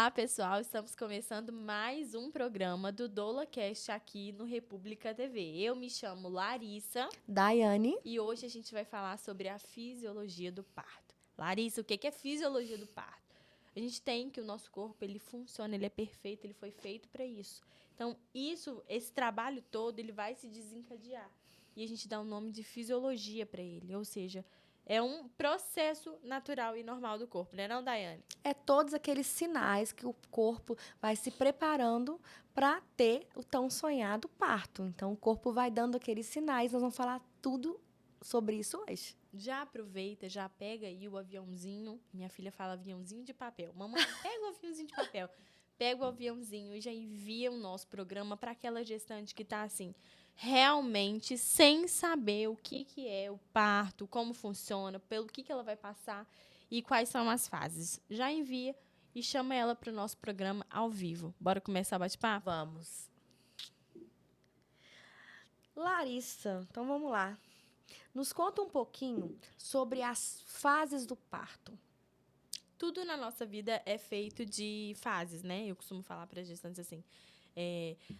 Olá, pessoal! Estamos começando mais um programa do DoulaCast aqui no República TV. Eu me chamo Larissa. Daiane. E hoje a gente vai falar sobre a fisiologia do parto. Larissa, o que é fisiologia do parto? A gente tem que o nosso corpo, ele funciona, ele é perfeito, ele foi feito para isso. Então, esse trabalho todo, ele vai se desencadear. E a gente dá o nome de fisiologia para ele, ou seja, é um processo natural e normal do corpo, né, não, Daiane? É todos aqueles sinais que o corpo vai se preparando para ter o tão sonhado parto. Então, o corpo vai dando aqueles sinais. Nós vamos falar tudo sobre isso hoje. Já aproveita, já pega aí o aviãozinho. Minha filha fala aviãozinho de papel. Mamãe, pega o aviãozinho de papel. Pega o aviãozinho e já envia o nosso programa para aquela gestante que está assim, realmente sem saber o que é o parto, como funciona, pelo que ela vai passar e quais são as fases. Já envia e chama ela para o nosso programa ao vivo. Bora começar a bate-papo? Vamos. Larissa, então vamos lá. Nos conta um pouquinho sobre as fases do parto. Tudo na nossa vida é feito de fases, né? Eu costumo falar para as gestantes assim.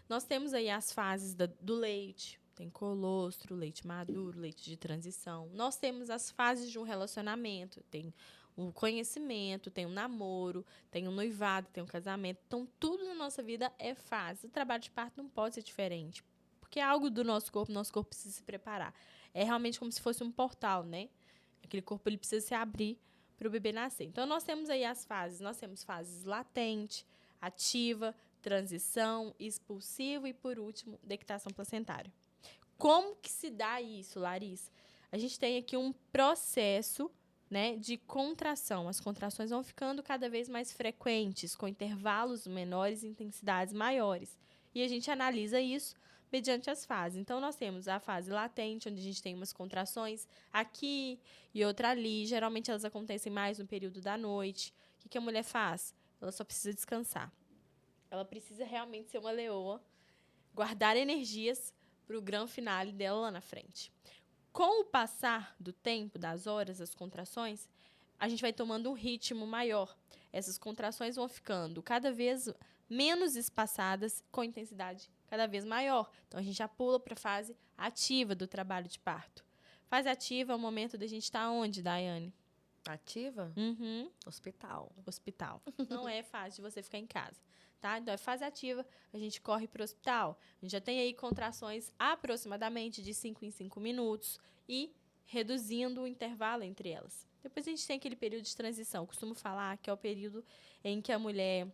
Nós temos aí as fases do leite. Tem colostro, leite maduro, leite de transição. Nós temos as fases de um relacionamento. Tem o conhecimento, tem o namoro, tem o noivado, tem o casamento. Então, tudo na nossa vida é fase. O trabalho de parto não pode ser diferente. Porque é algo do nosso corpo precisa se preparar. É realmente como se fosse um portal, né? Aquele corpo ele precisa se abrir para o bebê nascer. Então, nós temos aí as fases. Nós temos fases latente, ativa, transição, expulsivo e, por último, dectação placentária. Como que se dá isso, Larissa? A gente tem aqui um processo, né, de contração. As contrações vão ficando cada vez mais frequentes, com intervalos menores e intensidades maiores. E a gente analisa isso mediante as fases. Então, nós temos a fase latente, onde a gente tem umas contrações aqui e outra ali. Geralmente, elas acontecem mais no período da noite. O que a mulher faz? Ela só precisa descansar. Ela precisa realmente ser uma leoa, guardar energias para o grande finale dela lá na frente. Com o passar do tempo, das horas, das contrações, a gente vai tomando um ritmo maior. Essas contrações vão ficando cada vez menos espaçadas, com intensidade cada vez maior. Então, a gente já pula para a fase ativa do trabalho de parto. Fase ativa é o momento da gente estar onde, Daiane? Ativa? Uhum. Hospital. Hospital. Não é fácil de você ficar em casa. Tá? Então, é fase ativa, a gente corre para o hospital. A gente já tem aí contrações aproximadamente de 5 em 5 minutos e reduzindo o intervalo entre elas. Depois a gente tem aquele período de transição. Eu costumo falar que é o período em que a mulher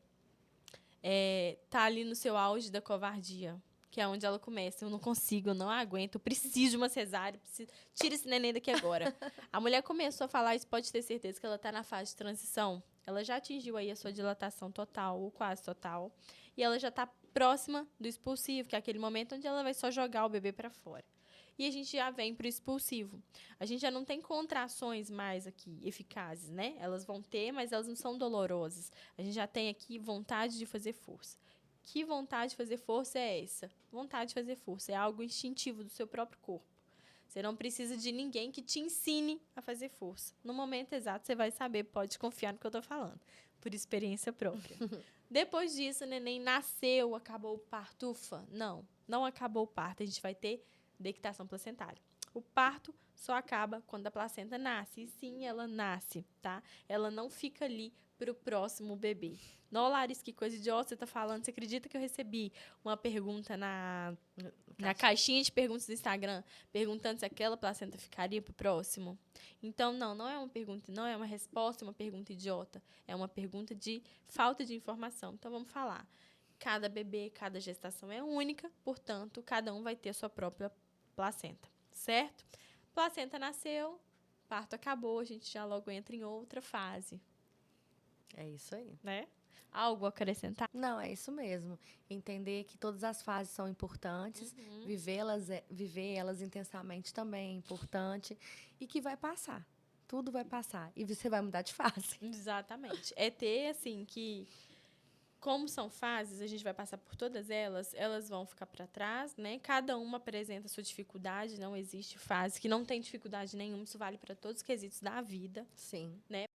tá ali no seu auge da covardia, que é onde ela começa. Eu não consigo, eu não aguento, eu preciso de uma cesárea, tira esse neném daqui agora. A mulher começou a falar isso, pode ter certeza que ela está na fase de transição. Ela já atingiu aí a sua dilatação total, ou quase total, e ela já está próxima do expulsivo, que é aquele momento onde ela vai só jogar o bebê para fora. E a gente já vem para o expulsivo. A gente já não tem contrações mais aqui eficazes, né? Elas vão ter, mas elas não são dolorosas. A gente já tem aqui vontade de fazer força. Que vontade de fazer força é essa? Vontade de fazer força é algo instintivo do seu próprio corpo. Você não precisa de ninguém que te ensine a fazer força. No momento exato, você vai saber, pode confiar no que eu estou falando, por experiência própria. Depois disso, o neném nasceu, acabou o parto, ufa. Não, não acabou o parto. A gente vai ter dectação placentária. O parto só acaba quando a placenta nasce. E sim, ela nasce, tá? Ela não fica ali para o próximo bebê. Não, Larissa, que coisa idiota você tá falando. Você acredita que eu recebi uma pergunta na caixinha de perguntas do Instagram, perguntando se aquela placenta ficaria para o próximo? Então, não é uma pergunta, não é uma resposta, é uma pergunta idiota. É uma pergunta de falta de informação. Então, vamos falar. Cada bebê, cada gestação é única, portanto, cada um vai ter a sua própria placenta, certo? Placenta nasceu, parto acabou, a gente já logo entra em outra fase. É isso aí. Né? Algo a acrescentar? Não, é isso mesmo. Entender que todas as fases são importantes, viver elas intensamente também é importante e que vai passar. Tudo vai passar e você vai mudar de fase. Exatamente. É ter, assim, que como são fases, a gente vai passar por todas elas, elas vão ficar para trás, né? Cada uma apresenta sua dificuldade, não existe fase que não tem dificuldade nenhuma, isso vale para todos os quesitos da vida. Sim. Né?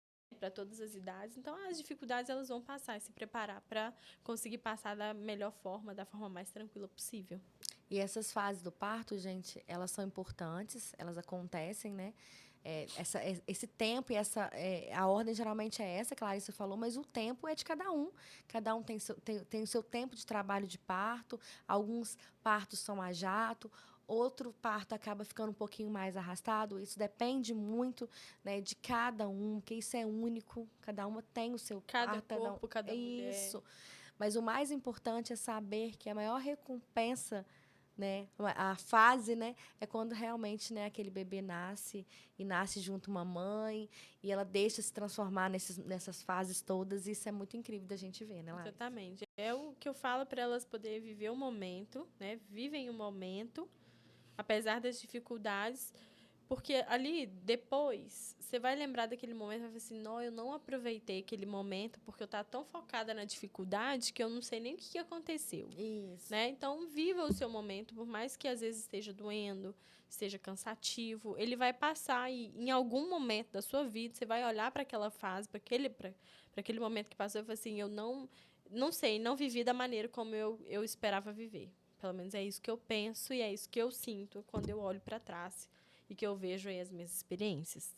para todas as idades. Então, as dificuldades elas vão passar e se preparar para conseguir passar da melhor forma, da forma mais tranquila possível. E essas fases do parto, gente, elas são importantes, elas acontecem, né? Esse tempo e a ordem geralmente é essa, que a Larissa falou, mas o tempo é de cada um. Cada um tem o seu tempo de trabalho de parto. Alguns partos são a jato, outro parto acaba ficando um pouquinho mais arrastado. Isso depende muito, né, de cada um, porque isso é único. Cada uma tem o seu Cada parto. corpo, cada mulher. Isso. Mas o mais importante é saber que a maior recompensa, né, a fase, né, é quando realmente, né, aquele bebê nasce e nasce junto uma mãe e ela deixa se transformar nessas fases todas. E isso é muito incrível da gente ver, né, Larissa? Exatamente. É o que eu falo para elas poderem viver o momento, né? Vivem o momento, apesar das dificuldades. Porque ali, depois, você vai lembrar daquele momento e vai falar assim, não, eu não aproveitei aquele momento porque eu estava tão focada na dificuldade que eu não sei nem o que aconteceu. Isso. Né? Então, viva o seu momento, por mais que às vezes esteja doendo, esteja cansativo, ele vai passar e em algum momento da sua vida, você vai olhar para aquela fase, para aquele momento que passou e falar assim, eu não sei, não vivi da maneira como eu esperava viver. Pelo menos é isso que eu penso e é isso que eu sinto quando eu olho para trás e que eu vejo aí as minhas experiências.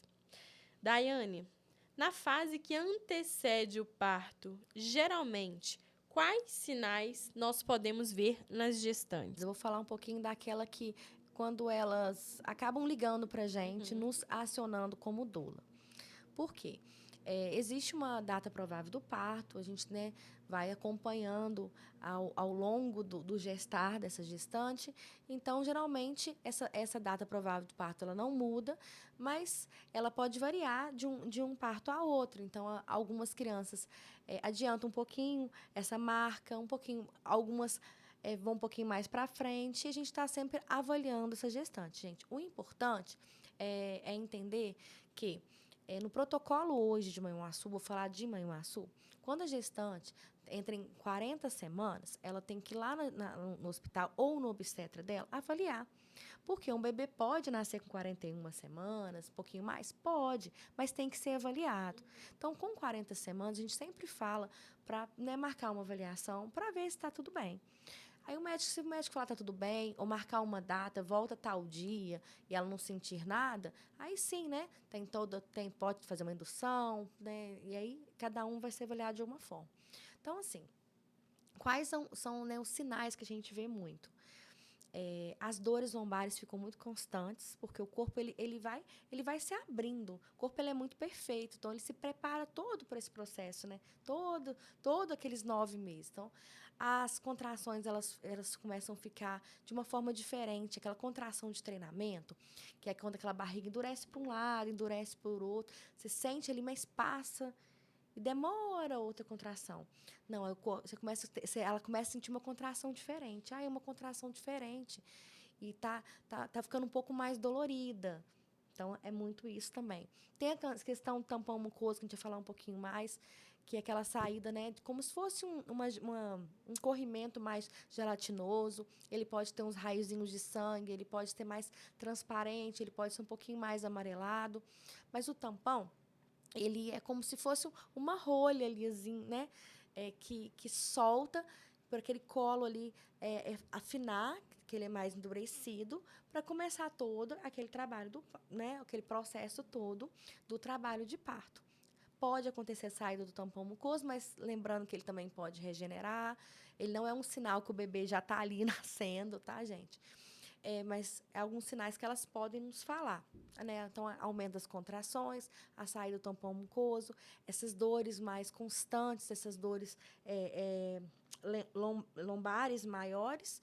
Daiane, na fase que antecede o parto, geralmente, quais sinais nós podemos ver nas gestantes? Eu vou falar um pouquinho daquela que, quando elas acabam ligando para a gente, nos acionando como doula. Por quê? Existe uma data provável do parto, a gente, né, vai acompanhando ao longo do gestar dessa gestante. Então, geralmente, essa data provável do parto ela não muda, mas ela pode variar de um parto a outro. Então, algumas crianças adiantam um pouquinho essa marca, um pouquinho, algumas vão um pouquinho mais para frente, e a gente está sempre avaliando essa gestante, gente. O importante é entender que no protocolo hoje de Manhuaçu, vou falar de Manhuaçu, quando a gestante entra em 40 semanas, ela tem que ir lá no hospital ou no obstetra dela avaliar. Porque um bebê pode nascer com 41 semanas, um pouquinho mais? Pode, mas tem que ser avaliado. Então, com 40 semanas, a gente sempre fala para, né, marcar uma avaliação para ver se está tudo bem. Aí se o médico falar tá tudo bem, ou marcar uma data, volta tal dia, e ela não sentir nada, aí sim, né? Pode fazer uma indução, né? E aí cada um vai ser avaliado de uma forma. Então, assim, quais são, né, os sinais que a gente vê muito? As dores lombares ficam muito constantes, porque o corpo ele vai se abrindo. O corpo ele é muito perfeito, então ele se prepara todo para esse processo, né? Todo aqueles 9 meses. Então, as contrações elas começam a ficar de uma forma diferente. Aquela contração de treinamento, que é quando aquela barriga endurece para um lado, endurece para o outro. Você sente ali, mas passa e demora outra contração. Não, ela começa a sentir uma contração diferente. É uma contração diferente. E tá ficando um pouco mais dolorida. Então, é muito isso também. Tem a questão do tampão mucoso, que a gente vai falar um pouquinho mais, que é aquela saída, né, como se fosse um corrimento mais gelatinoso. Ele pode ter uns raiozinhos de sangue, ele pode ser mais transparente, ele pode ser um pouquinho mais amarelado. Mas o tampão, ele é como se fosse uma rolha ali, assim, né? Que solta por aquele colo ali afinar, que ele é mais endurecido, para começar todo aquele trabalho, né? Aquele processo todo do trabalho de parto. Pode acontecer a saída do tampão mucoso, mas lembrando que ele também pode regenerar. Ele não é um sinal que o bebê já está ali nascendo, tá, gente? Mas alguns sinais que elas podem nos falar, né? Então, aumento das contrações, a saída do tampão mucoso, essas dores mais constantes, essas dores lombares maiores.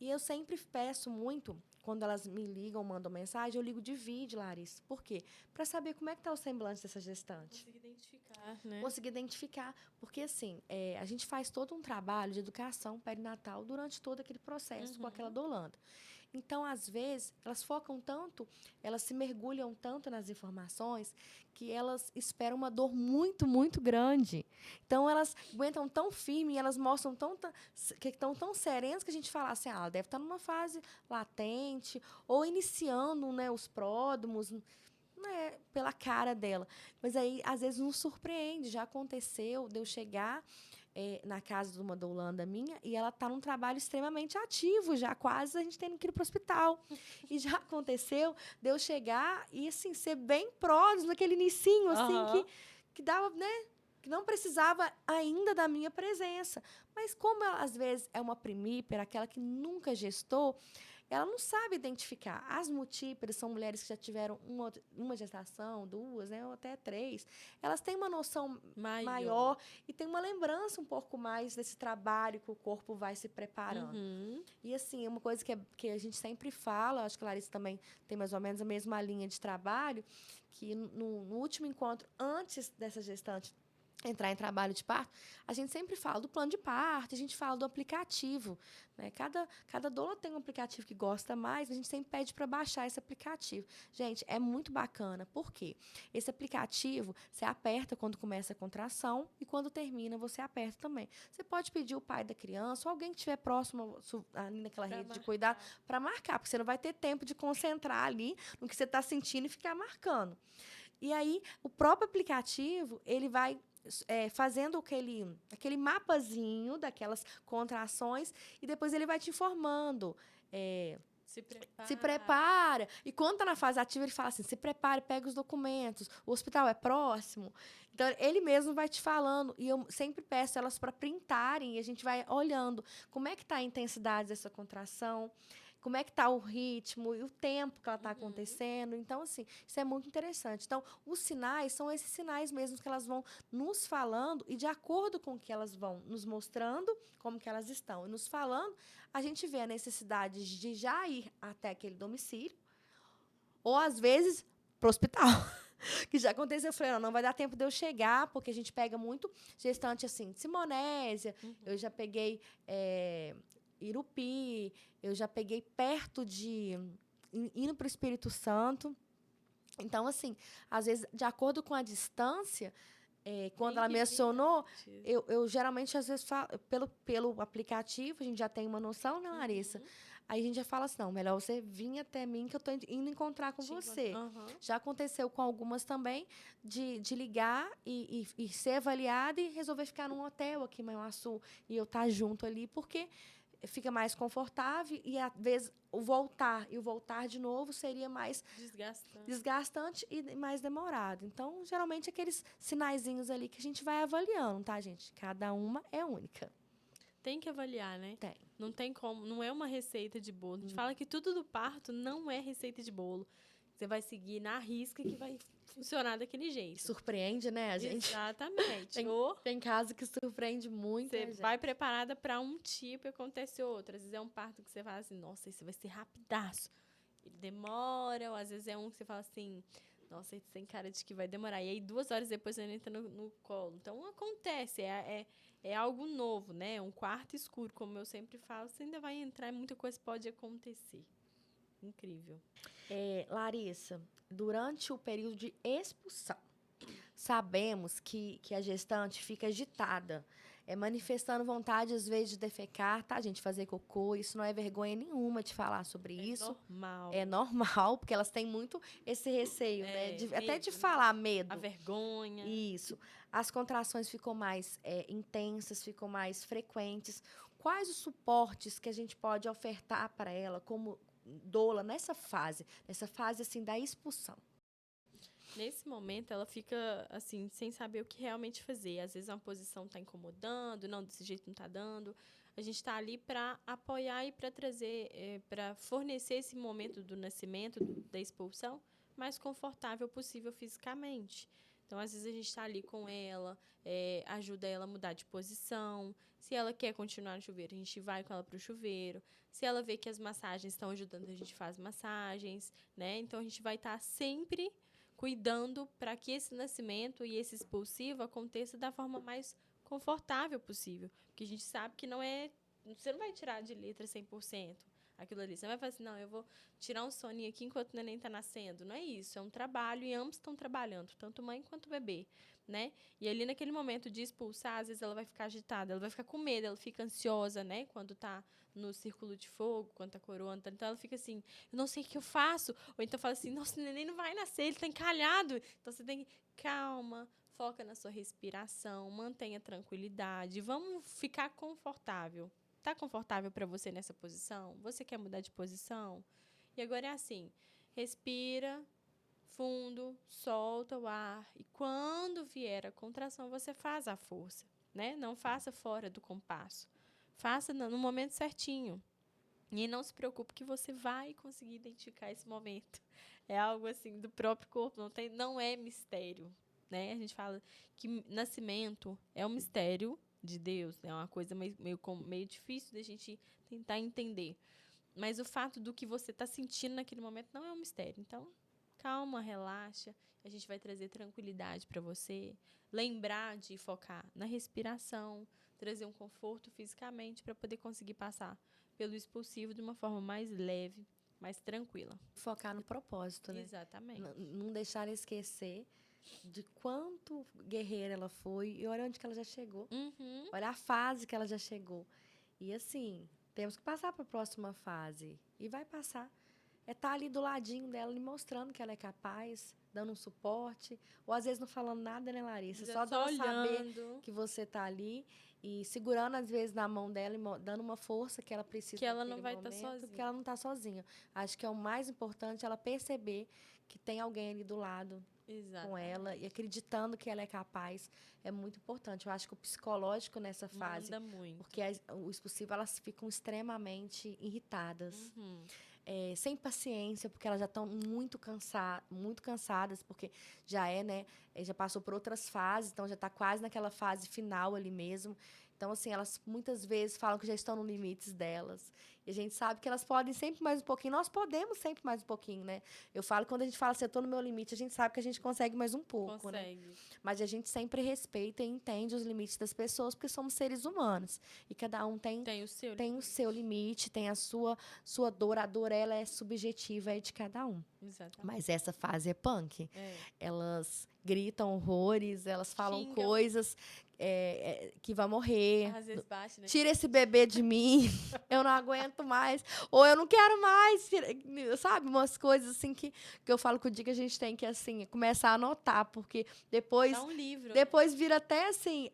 E eu sempre peço muito, quando elas me ligam, mandam mensagem, eu ligo de vídeo, Larissa. Por quê? Para saber como é que está o semblante dessa gestante. Conseguir identificar, né? Conseguir identificar. Porque, assim, a gente faz todo um trabalho de educação perinatal durante todo aquele processo com aquela dolanda. Então, às vezes, elas focam tanto, elas se mergulham tanto nas informações que elas esperam uma dor muito, muito grande. Então, elas aguentam tão firme e elas mostram que estão tão serenas que a gente fala assim, ela deve estar numa fase latente ou iniciando, né, os pródromos. né, pela cara dela. Mas aí, às vezes, nos surpreende. Já aconteceu de eu chegar na casa de uma doulanda minha e ela está num trabalho extremamente ativo, já quase a gente tendo que ir para o hospital. E já aconteceu de eu chegar e, assim, ser bem próximo, naquele inicinho, assim, que dava, né? Que não precisava ainda da minha presença. Mas como ela, às vezes, é uma primípera, aquela que nunca gestou, ela não sabe identificar. As multíperas são mulheres que já tiveram uma gestação, duas, né, ou até três. Elas têm uma noção maior e têm uma lembrança um pouco mais desse trabalho que o corpo vai se preparando. E, assim, é uma coisa que a gente sempre fala, acho que a Larissa também tem mais ou menos a mesma linha de trabalho, que no último encontro, antes dessa gestante entrar em trabalho de parto, a gente sempre fala do plano de parto, a gente fala do aplicativo, né? Cada doula tem um aplicativo que gosta mais, a gente sempre pede para baixar esse aplicativo. Gente, é muito bacana. Por quê? Esse aplicativo, você aperta quando começa a contração e quando termina, você aperta também. Você pode pedir o pai da criança ou alguém que estiver próximo ali naquela rede de cuidado para marcar, porque você não vai ter tempo de concentrar ali no que você está sentindo e ficar marcando. E aí, o próprio aplicativo, ele vai fazendo aquele mapazinho daquelas contrações e depois ele vai te informando. Se prepara. E quando está na fase ativa, ele fala assim, se prepare, pega os documentos, o hospital é próximo. Então, ele mesmo vai te falando. E eu sempre peço elas para printarem e a gente vai olhando como é que está a intensidade dessa contração, como é que está o ritmo e o tempo que ela está acontecendo. Então, assim, isso é muito interessante. Então, os sinais são esses sinais mesmo que elas vão nos falando e de acordo com o que elas vão nos mostrando, como que elas estão. E nos falando, a gente vê a necessidade de já ir até aquele domicílio ou, às vezes, para o hospital. Que já aconteceu, eu falei, não vai dar tempo de eu chegar, porque a gente pega muito gestante, assim, de Simonésia, eu já peguei Irupi, eu já peguei perto de indo para o Espírito Santo. Então, assim, às vezes, de acordo com a distância, quando ela mencionou, eu geralmente, às vezes, falo, pelo aplicativo, a gente já tem uma noção, né, Larissa? Aí a gente já fala assim, não, melhor você vir até mim que eu estou indo encontrar com você. Já aconteceu com algumas também de ligar e ser avaliada e resolver ficar num hotel aqui em Manhuaçu e eu estar junto ali, porque fica mais confortável e, às vezes, o voltar de novo seria mais desgastante e mais demorado. Então, geralmente, aqueles sinaizinhos ali que a gente vai avaliando, tá, gente? Cada uma é única. Tem que avaliar, né? Tem. Não tem como, não é uma receita de bolo. A gente fala que tudo do parto não é receita de bolo. Você vai seguir na risca que vai funcionar daquele jeito. Surpreende, né, a gente? Exatamente. Tem caso que surpreende muito. Você vai preparada para um tipo e acontece outro. Às vezes é um parto que você fala assim, nossa, isso vai ser rapidaço. Ele demora, ou às vezes é um que você fala assim, nossa, isso tem cara de que vai demorar. E aí 2 horas depois você entra no colo. Então acontece, é algo novo, né? Um quarto escuro, como eu sempre falo, você ainda vai entrar e muita coisa pode acontecer. Incrível. Larissa, durante o período de expulsão, sabemos que a gestante fica agitada, manifestando vontade, às vezes, de defecar, tá, gente? Fazer cocô, isso não é vergonha nenhuma de falar sobre isso. Normal. É normal, porque elas têm muito esse receio, né? Até de falar medo. A vergonha. Isso. As contrações ficam mais intensas, ficam mais frequentes. Quais os suportes que a gente pode ofertar para ela como doula nessa fase assim da expulsão? Nesse momento, ela fica, assim, sem saber o que realmente fazer. Às vezes, uma posição está incomodando, não, desse jeito não está dando. A gente está ali para apoiar e para trazer, para fornecer esse momento do nascimento, da expulsão, mais confortável possível fisicamente. Então, às vezes, a gente está ali com ela, ajuda ela a mudar de posição. Se ela quer continuar no chuveiro, a gente vai com ela para o chuveiro. Se ela vê que as massagens estão ajudando, a gente faz massagens, né? Então, a gente vai estar sempre cuidando para que esse nascimento e esse expulsivo aconteça da forma mais confortável possível. Porque a gente sabe que não é... Você não vai tirar de letra 100%. aquilo ali. Você não vai falar assim, não, eu vou tirar um soninho aqui enquanto o neném está nascendo. Não é isso, é um trabalho e ambos estão trabalhando, tanto mãe quanto bebê, né? E ali naquele momento de expulsar, às vezes ela vai ficar agitada, ela vai ficar com medo, ela fica ansiosa, né? Quando tá no círculo de fogo, quando tá coroando, então ela fica assim, eu não sei o que eu faço. Ou então fala assim, nossa, o neném não vai nascer, ele tá encalhado. Então você tem que, calma, foca na sua respiração, mantenha tranquilidade, vamos ficar confortável. Tá confortável para você nessa posição? Você quer mudar de posição? E agora é assim, respira fundo, solta o ar e quando vier a contração, você faz a força, né? Não faça fora do compasso. Faça no momento certinho. E não se preocupe que você vai conseguir identificar esse momento. É algo assim do próprio corpo, não é mistério, né? A gente fala que nascimento é um mistério de Deus, é uma coisa meio difícil da gente tentar entender. Mas o fato do que você está sentindo naquele momento não é um mistério. Então, calma, relaxa. A gente vai trazer tranquilidade para você. Lembrar de focar na respiração, trazer um conforto fisicamente para poder conseguir passar pelo expulsivo de uma forma mais leve, mais tranquila. Focar no propósito, né? Exatamente. Não deixar ela esquecer de quanto guerreira ela foi e olha onde que ela já chegou. Uhum. Olha a fase que ela já chegou. E assim, temos que passar para a próxima fase. E vai passar. É estar ali do ladinho dela, lhe mostrando que ela é capaz, dando um suporte. Ou às vezes não falando nada, né, Larissa? Só dela saber que você está ali e segurando, às vezes, na mão dela e dando uma força que ela precisa. Que ela não vai estar sozinha. Porque ela não está sozinha. Acho que é o mais importante ela perceber que tem alguém ali do lado. Exatamente. Com ela e acreditando que ela é capaz é muito importante. Eu acho que o psicológico nessa fase, manda muito. porque o expulsivo elas ficam extremamente irritadas, sem paciência, porque elas já estão muito cansadas, porque já né, já passou por outras fases, então já está quase naquela fase final ali mesmo. Então, assim, elas muitas vezes falam que já estão no limites delas. E a gente sabe que elas podem sempre mais um pouquinho. Nós podemos sempre mais um pouquinho, né? Eu falo que quando a gente fala assim, eu estou no meu limite, a gente sabe que a gente consegue mais um pouco, consegue. Né? Mas a gente sempre respeita e entende os limites das pessoas, porque somos seres humanos. E cada um tem o seu limite, tem a sua dor. A dor, ela é subjetiva, é de cada um. Exatamente. Mas essa fase é punk. Elas gritam horrores, elas falam coisas que vai morrer. Às vezes bate, né? Tira esse bebê de mim, eu não aguento mais. Ou eu não quero mais, sabe? Umas coisas assim que eu falo que o dia que a gente tem que, assim, começar a anotar, porque depois... Dá um livro. Depois vira até, assim,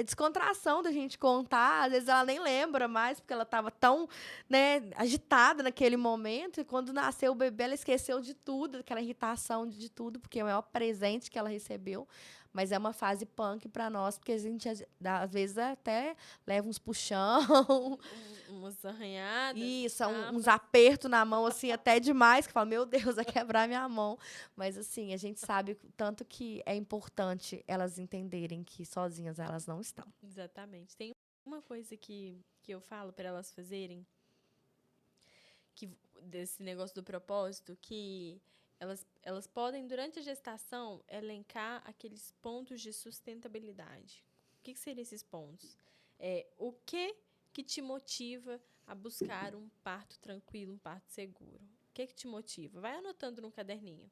descontração da gente contar. Às vezes ela nem lembra mais, porque ela estava tão, né, agitada naquele momento. E quando nasceu o bebê, ela esqueceu de tudo, aquela irritação de tudo, porque é o maior presente que ela recebeu. Mas é uma fase punk para nós, porque a gente, às vezes, até leva uns puxão. Umas arranhadas. Isso, uns apertos na mão, assim, até demais, que fala, meu Deus, vai quebrar minha mão. Mas, assim, a gente sabe tanto que é importante elas entenderem que sozinhas elas não estão. Exatamente. Tem uma coisa que eu falo para elas fazerem, desse negócio do propósito, que elas podem, durante a gestação, elencar aqueles pontos de sustentabilidade. O que seriam esses pontos? O que te motiva a buscar um parto tranquilo, um parto seguro? O que te motiva? Vai anotando no caderninho.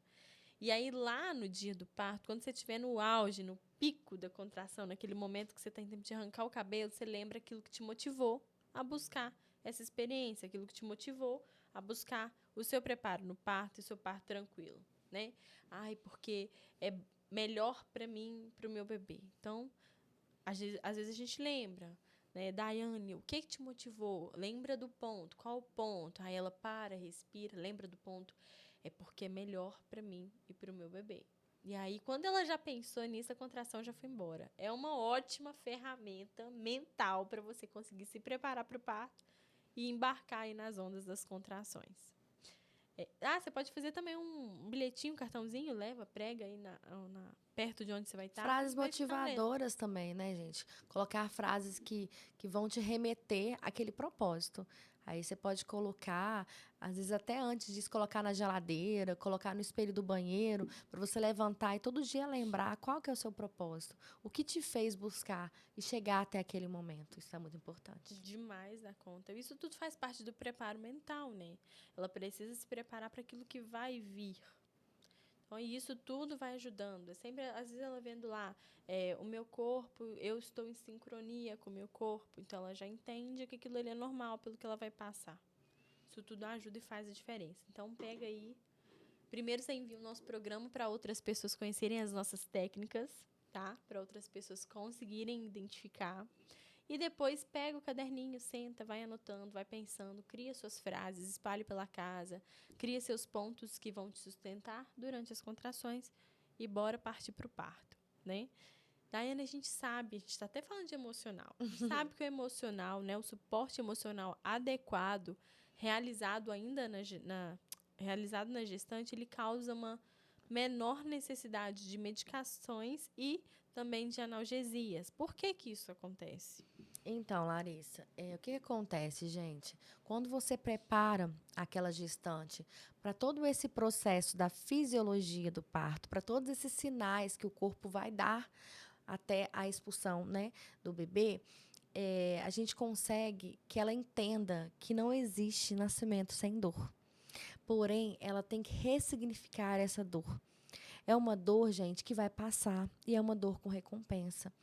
E aí, lá no dia do parto, quando você estiver no auge, no pico da contração, naquele momento que você está em tempo de arrancar o cabelo, você lembra aquilo que te motivou a buscar essa experiência, aquilo que te motivou a buscar o seu preparo no parto e o seu parto tranquilo, né? Ai, porque é melhor para mim, para o meu bebê. Então, às vezes a gente lembra, né? Daiane, o que te motivou? Lembra do ponto. Qual o ponto? Aí ela para, respira, lembra do ponto. É porque é melhor para mim e para o meu bebê. E aí, quando ela já pensou nisso, a contração já foi embora. É uma ótima ferramenta mental para você conseguir se preparar para o parto e embarcar aí nas ondas das contrações. Você pode fazer também um bilhetinho, um cartãozinho, leva, prega aí perto de onde você vai estar. Frases motivadoras também, né, gente? Colocar frases que vão te remeter àquele propósito. Aí você pode colocar, às vezes até antes disso, colocar na geladeira, colocar no espelho do banheiro, para você levantar e todo dia lembrar qual que é o seu propósito. O que te fez buscar e chegar até aquele momento. Isso é muito importante. Demais da conta. Isso tudo faz parte do preparo mental, né? Ela precisa se preparar para aquilo que vai vir. Então, e isso tudo vai ajudando. É sempre, às vezes, ela vendo lá, o meu corpo, eu estou em sincronia com o meu corpo. Então, ela já entende que aquilo ali é normal pelo que ela vai passar. Isso tudo ajuda e faz a diferença. Então, pega aí. Primeiro, você envia o nosso programa para outras pessoas conhecerem as nossas técnicas, tá? Para outras pessoas conseguirem identificar. E depois pega o caderninho, senta, vai anotando, vai pensando, cria suas frases, espalhe pela casa, cria seus pontos que vão te sustentar durante as contrações e bora partir para o parto, né? Daiane, a gente sabe, a gente está até falando de emocional, a gente sabe que o emocional, né, o suporte emocional adequado, realizado ainda realizado na gestante, ele causa uma menor necessidade de medicações e também de analgesias. Por que que isso acontece? Então, Larissa, o que acontece, gente? Quando você prepara aquela gestante para todo esse processo da fisiologia do parto, para todos esses sinais que o corpo vai dar até a expulsão, né, do bebê, a gente consegue que ela entenda que não existe nascimento sem dor. Porém, ela tem que ressignificar essa dor. É uma dor, gente, que vai passar e é uma dor com recompensa.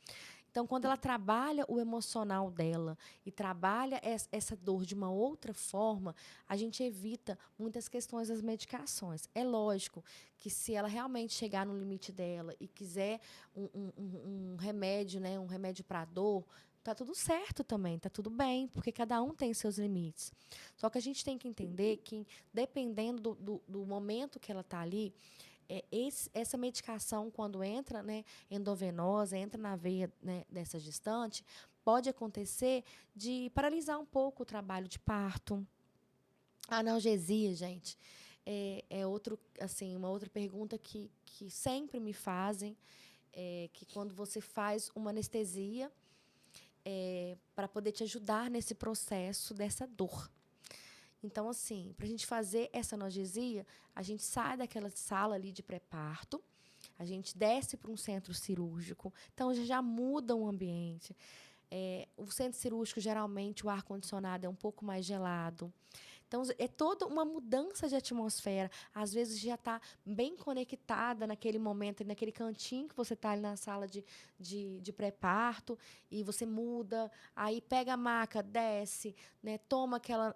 Então, quando ela trabalha o emocional dela e trabalha essa dor de uma outra forma, a gente evita muitas questões das medicações. É lógico que se ela realmente chegar no limite dela e quiser um remédio, né, um remédio para dor, tá tudo certo também, tá tudo bem, porque cada um tem seus limites. Só que a gente tem que entender que, dependendo do momento que ela está ali, essa medicação, quando entra, né, endovenosa, entra na veia, né, dessa gestante, pode acontecer de paralisar um pouco o trabalho de parto. A analgesia, gente, uma outra pergunta que sempre me fazem, que quando você faz uma anestesia, para poder te ajudar nesse processo dessa dor. Então, assim, para a gente fazer essa analgesia, a gente sai daquela sala ali de pré-parto, a gente desce para um centro cirúrgico, então já muda o ambiente. O centro cirúrgico, geralmente, o ar-condicionado é um pouco mais gelado. Então, é toda uma mudança de atmosfera. Às vezes, já está bem conectada naquele momento, naquele cantinho que você está ali na sala de pré-parto, e você muda, aí pega a maca, desce, né, toma aquela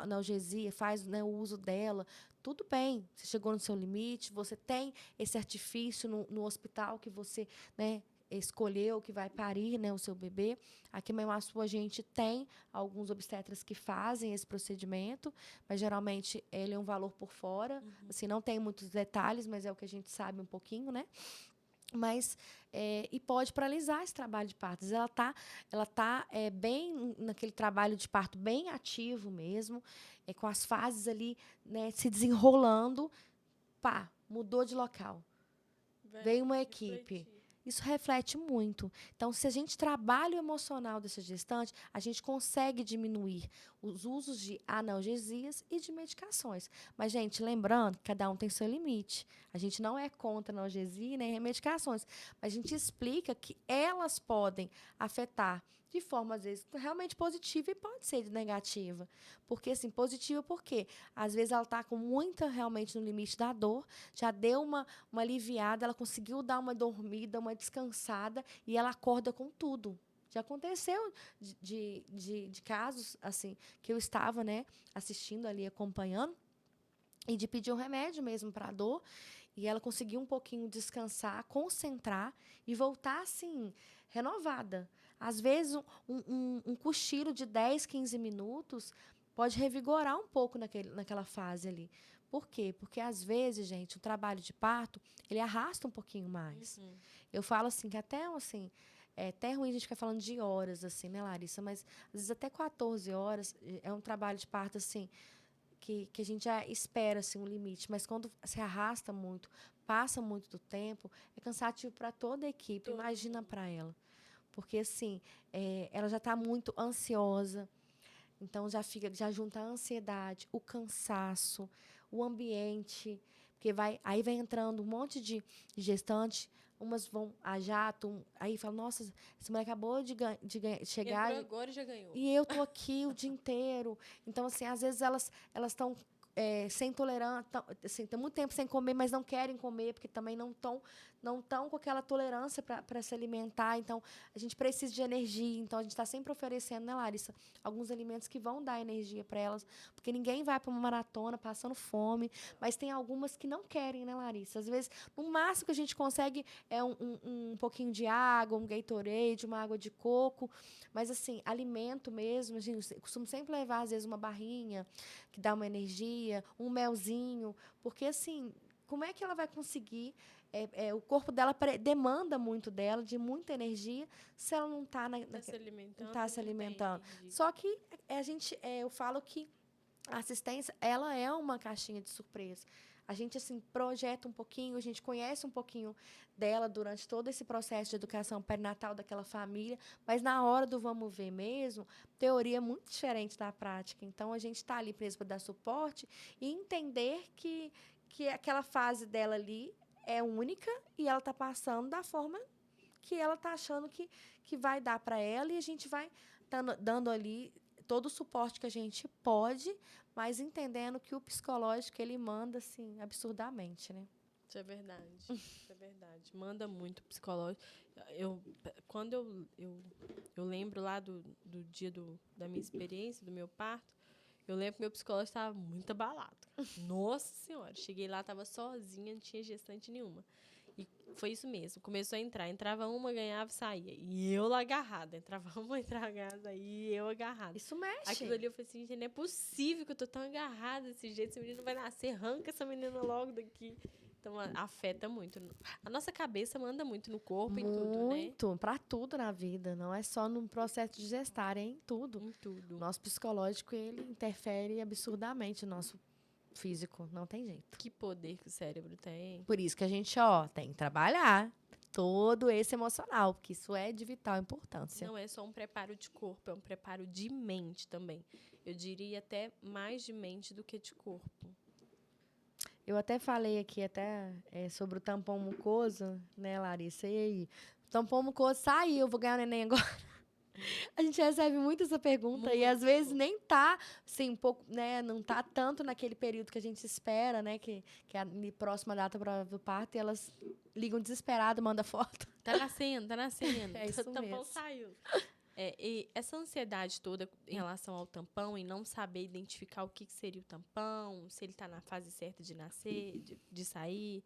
analgesia, faz, né, o uso dela. Tudo bem, você chegou no seu limite, você tem esse artifício no hospital que você, né, escolheu que vai parir, né, o seu bebê. Aqui em Memaçu a gente tem alguns obstetras que fazem esse procedimento, mas geralmente ele é um valor por fora. Assim, não tem muitos detalhes, mas é o que a gente sabe um pouquinho, né? Mas e pode paralisar esse trabalho de parto. Ela tá bem naquele trabalho de parto bem ativo mesmo, com as fases ali, né, se desenrolando. Pá, mudou de local. Veio uma equipe. Isso reflete muito. Então, se a gente trabalha o emocional dessa gestante, a gente consegue diminuir os usos de analgesias e de medicações. Mas, gente, lembrando que cada um tem seu limite. A gente não é contra analgesia nem medicações, mas a gente explica que elas podem afetar de forma, às vezes, realmente positiva e pode ser negativa. Porque, assim, positiva porque, às vezes, ela está com muita, realmente, no limite da dor, já deu uma aliviada, ela conseguiu dar uma dormida, uma descansada, e ela acorda com tudo. Já aconteceu de casos, assim, que eu estava, né, assistindo ali, acompanhando, e de pedir um remédio mesmo para a dor, e ela conseguiu um pouquinho descansar, concentrar e voltar, assim, renovada. Às vezes, um cochilo de 10, 15 minutos pode revigorar um pouco naquela fase ali. Por quê? Porque, às vezes, gente, o trabalho de parto, ele arrasta um pouquinho mais. Eu falo, assim, que até, assim, é até ruim a gente ficar falando de horas, assim, né, Larissa? Mas, às vezes, até 14 horas é um trabalho de parto, assim, que a gente já espera, assim, um limite. Mas, quando se arrasta muito, passa muito do tempo, é cansativo para toda a equipe. Imagina para ela. Porque, assim, ela já está muito ansiosa. Então, já junta a ansiedade, o cansaço, o ambiente, porque aí vai entrando um monte de gestante, umas vão a jato, aí fala, nossa, essa mulher acabou de chegar. Entrou agora e já ganhou. E eu tô aqui o dia inteiro. Então, assim, às vezes elas estão sem tolerância, assim, tem muito tempo sem comer, mas não querem comer, porque também não tão com aquela tolerância para se alimentar. Então, a gente precisa de energia. Então, a gente está sempre oferecendo, né, Larissa, alguns alimentos que vão dar energia para elas, porque ninguém vai para uma maratona passando fome, mas tem algumas que não querem, né, Larissa? Às vezes, no máximo que a gente consegue é um pouquinho de água, um Gatorade, uma água de coco, mas, assim, alimento mesmo, a gente costuma sempre levar, às vezes, uma barrinha que dá uma energia, um melzinho, porque, assim, como é que ela vai conseguir? O corpo dela demanda muito dela, de muita energia, se ela não está Se alimentando. não tá se não tem alimentando. energia. Só que eu falo que a assistência, ela é uma caixinha de surpresa. A gente, assim, projeta um pouquinho, a gente conhece um pouquinho dela durante todo esse processo de educação perinatal daquela família, mas na hora do vamos ver mesmo, teoria é muito diferente da prática. Então, a gente está ali preso para dar suporte e entender que aquela fase dela ali é única e ela está passando da forma que ela está achando que vai dar para ela, e a gente vai dando ali todo o suporte que a gente pode, mas entendendo que o psicológico ele manda assim absurdamente, né? Isso é verdade. Isso é verdade. Manda muito psicológico. Quando eu lembro lá do dia da minha experiência, do meu parto, eu lembro que meu psicólogo estava muito abalado. Nossa Senhora. Cheguei lá, estava sozinha, não tinha gestante nenhuma. E foi isso mesmo. Começou a entrar. Entrava uma, ganhava e saía. E eu lá agarrada. Entrava uma, entrava, ganhava, e eu agarrada. Isso mexe. Aquilo ali eu falei assim, gente, não é possível que eu tô tão agarrada desse jeito. Esse menino vai nascer, arranca essa menina logo daqui. Então, afeta muito. A nossa cabeça manda muito no corpo, em tudo, né? Muito, para tudo na vida. Não é só no processo de gestar, é em tudo. Em tudo. Nosso psicológico, ele interfere absurdamente no nosso físico. Não tem jeito. Que poder que o cérebro tem. Por isso que a gente, tem que trabalhar todo esse emocional, porque isso é de vital importância. Não é só um preparo de corpo, é um preparo de mente também. Eu diria até mais de mente do que de corpo. Eu até falei aqui sobre o tampão mucoso, né, Larissa? E aí? O tampão mucoso saiu, eu vou ganhar o neném agora. A gente recebe muito essa pergunta e às vezes nem tá, assim, um pouco, né, não tá tanto naquele período que a gente espera, né, que é a próxima data do parto, e elas ligam desesperadas, mandam foto. Tá nascendo. É isso O tampão mesmo. saiu. E essa ansiedade toda em relação ao tampão e não saber identificar o que seria o tampão, se ele está na fase certa de nascer, de sair,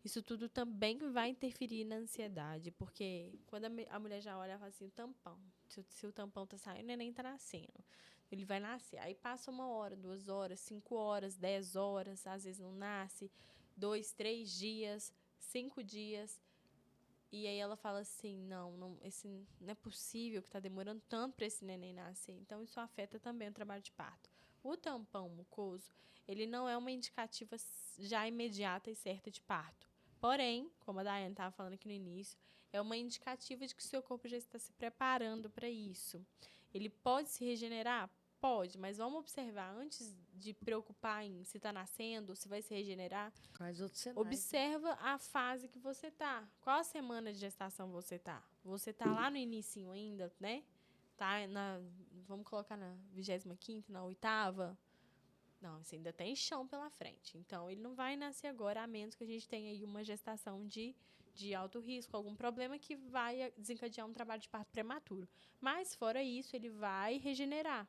isso tudo também vai interferir na ansiedade, porque quando a mulher já olha e fala assim, o tampão, se o tampão está saindo, o neném está nascendo. Ele vai nascer. Aí passa 1 hora, 2 horas, 5 horas, 10 horas, às vezes não nasce, 2, 3 dias, 5 dias. E aí ela fala assim, não é possível que está demorando tanto para esse neném nascer. Então, isso afeta também o trabalho de parto. O tampão mucoso, ele não é uma indicativa já imediata e certa de parto. Porém, como a Daiane estava falando aqui no início, é uma indicativa de que o seu corpo já está se preparando para isso. Ele pode se regenerar? Pode, mas vamos observar, antes de preocupar em se está nascendo, se vai se regenerar, Quais outros sinais? observa a fase que você tá. Qual a semana de gestação você tá? Você tá lá no inicinho ainda, né? Tá vamos colocar na 25ª, na 8ª? Não, você ainda tem chão pela frente. Então, ele não vai nascer agora, a menos que a gente tenha aí uma gestação de alto risco, algum problema que vai desencadear um trabalho de parto prematuro. Mas, fora isso, ele vai regenerar.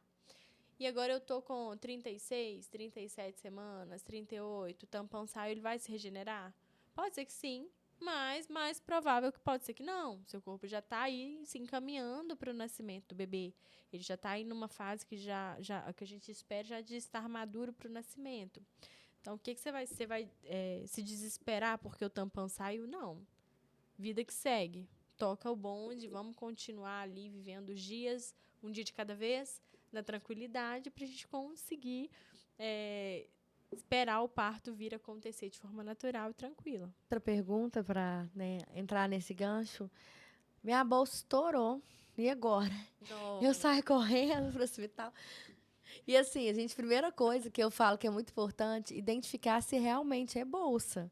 E agora eu tô com 36, 37 semanas, 38, o tampão saiu, ele vai se regenerar? Pode ser que sim, mas mais provável que pode ser que não. Seu corpo já está aí se encaminhando para o nascimento do bebê. Ele já está aí numa fase que que a gente espera já de estar maduro para o nascimento. Então, o que você vai? Você vai se desesperar porque o tampão saiu? Não. Vida que segue. Toca o bonde, vamos continuar ali vivendo os dias, um dia de cada vez, na tranquilidade, para a gente conseguir esperar o parto vir a acontecer de forma natural e tranquila. Outra pergunta para entrar nesse gancho. Minha bolsa estourou. E agora? Não. Eu saio correndo para o hospital. E assim, primeira coisa que eu falo que é muito importante, identificar se realmente é bolsa.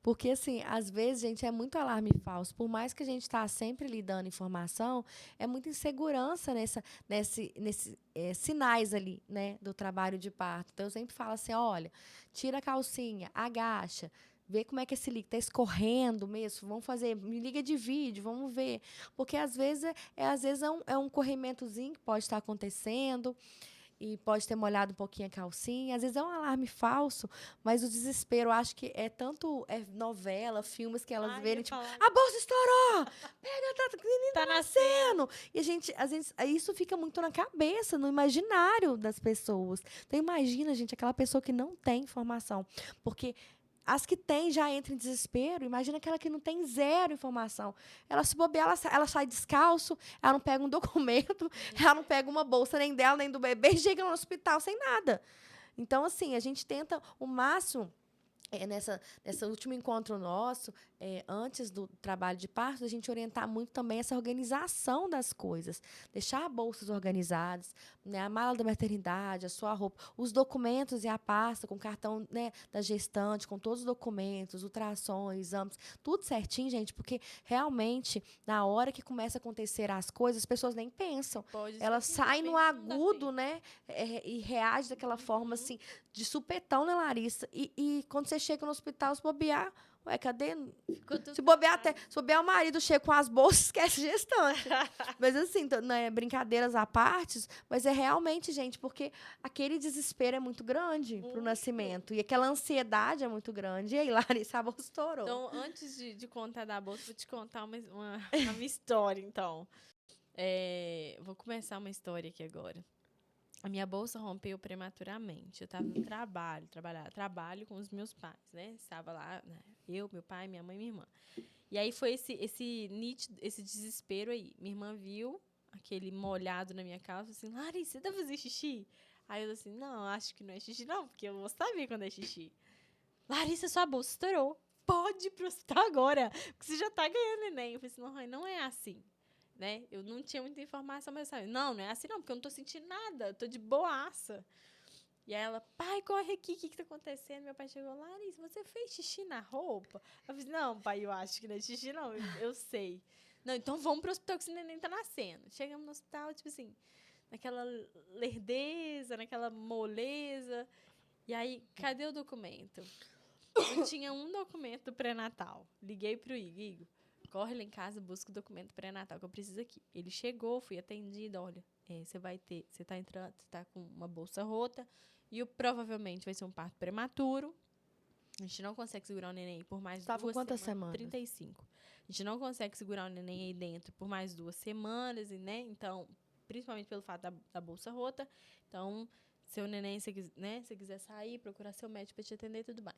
Porque, assim, às vezes, gente, é muito alarme falso. Por mais que a gente está sempre lhe dando informação, é muita insegurança nesse sinais ali, né, do trabalho de parto. Então, eu sempre falo assim, olha, tira a calcinha, agacha, vê como é que esse líquido está escorrendo mesmo. Vamos fazer, me liga de vídeo, vamos ver. Porque, às vezes, é um corrimentozinho que pode estar acontecendo e pode ter molhado um pouquinho a calcinha. Às vezes é um alarme falso, mas o desespero, eu acho que é tanto novela, filmes que elas verem, tipo, a bolsa estourou! Pega, tá nascendo! E a gente, às vezes, isso fica muito na cabeça, no imaginário das pessoas. Então, imagina, gente, aquela pessoa que não tem informação. Porque as que têm já entram em desespero. Imagina aquela que não tem zero informação. Ela se bobear, ela sai descalço, ela não pega um documento, ela não pega uma bolsa nem dela, nem do bebê, e chega no hospital sem nada. Então, assim, a gente tenta o máximo. Nesse último encontro nosso, antes do trabalho de parto, a gente orientar muito também essa organização das coisas. Deixar bolsas organizadas, né, a mala da maternidade, a sua roupa, os documentos e a pasta com cartão, né, da gestante, com todos os documentos, ultrassons, exames, tudo certinho, gente, porque realmente, na hora que começa a acontecer as coisas, as pessoas nem pensam. Elas saem no agudo, né, e reagem daquela forma, assim, de supetão, né, Larissa? E quando você chega no hospital, se bobear, ué, cadê? Se bobear o marido chega com as bolsas, esquece gestante. Mas assim, né, brincadeiras à parte, mas é realmente, gente, porque aquele desespero é muito grande pro nascimento. E aquela ansiedade é muito grande. E aí, Larissa, a bolsa estourou. Então, antes de contar da bolsa, vou te contar uma história, então. Vou começar uma história aqui agora. A minha bolsa rompeu prematuramente. Eu estava no trabalho com os meus pais, né? Estava lá, né? Eu, meu pai, minha mãe e minha irmã. E aí foi esse desespero aí. Minha irmã viu aquele molhado na minha calça, assim, Larissa, você tá fazendo xixi? Aí eu assim, não, acho que não é xixi não, porque eu vou saber quando é xixi. Larissa, sua bolsa estourou. Pode ir pro hospital agora, porque você já tá ganhando neném. Eu falei assim, não é assim. Né? Eu não tinha muita informação, mas eu sabia, não é assim não, porque eu não tô sentindo nada, eu tô de boaça. E aí ela, pai, corre aqui, o que tá acontecendo? Meu pai chegou, Larissa, você fez xixi na roupa? Eu falei, não, pai, eu acho que não é xixi não, eu sei. Não, então vamos pro hospital que esse neném tá nascendo. Chegamos no hospital, tipo assim, naquela lerdeza, naquela moleza. E aí, cadê o documento? Não tinha um documento pré-natal. Liguei pro Igor, corre lá em casa, busca o documento pré-natal que eu preciso aqui. Ele chegou, fui atendida, olha, você tá entrando, você tá com uma bolsa rota e provavelmente vai ser um parto prematuro. A gente não consegue segurar o neném por mais 2 quantas semanas? 35. A gente não consegue segurar o neném aí dentro por mais 2 semanas, né? Então, principalmente pelo fato da bolsa rota. Então, seu neném, se quiser sair, procurar seu médico para te atender, tudo bem.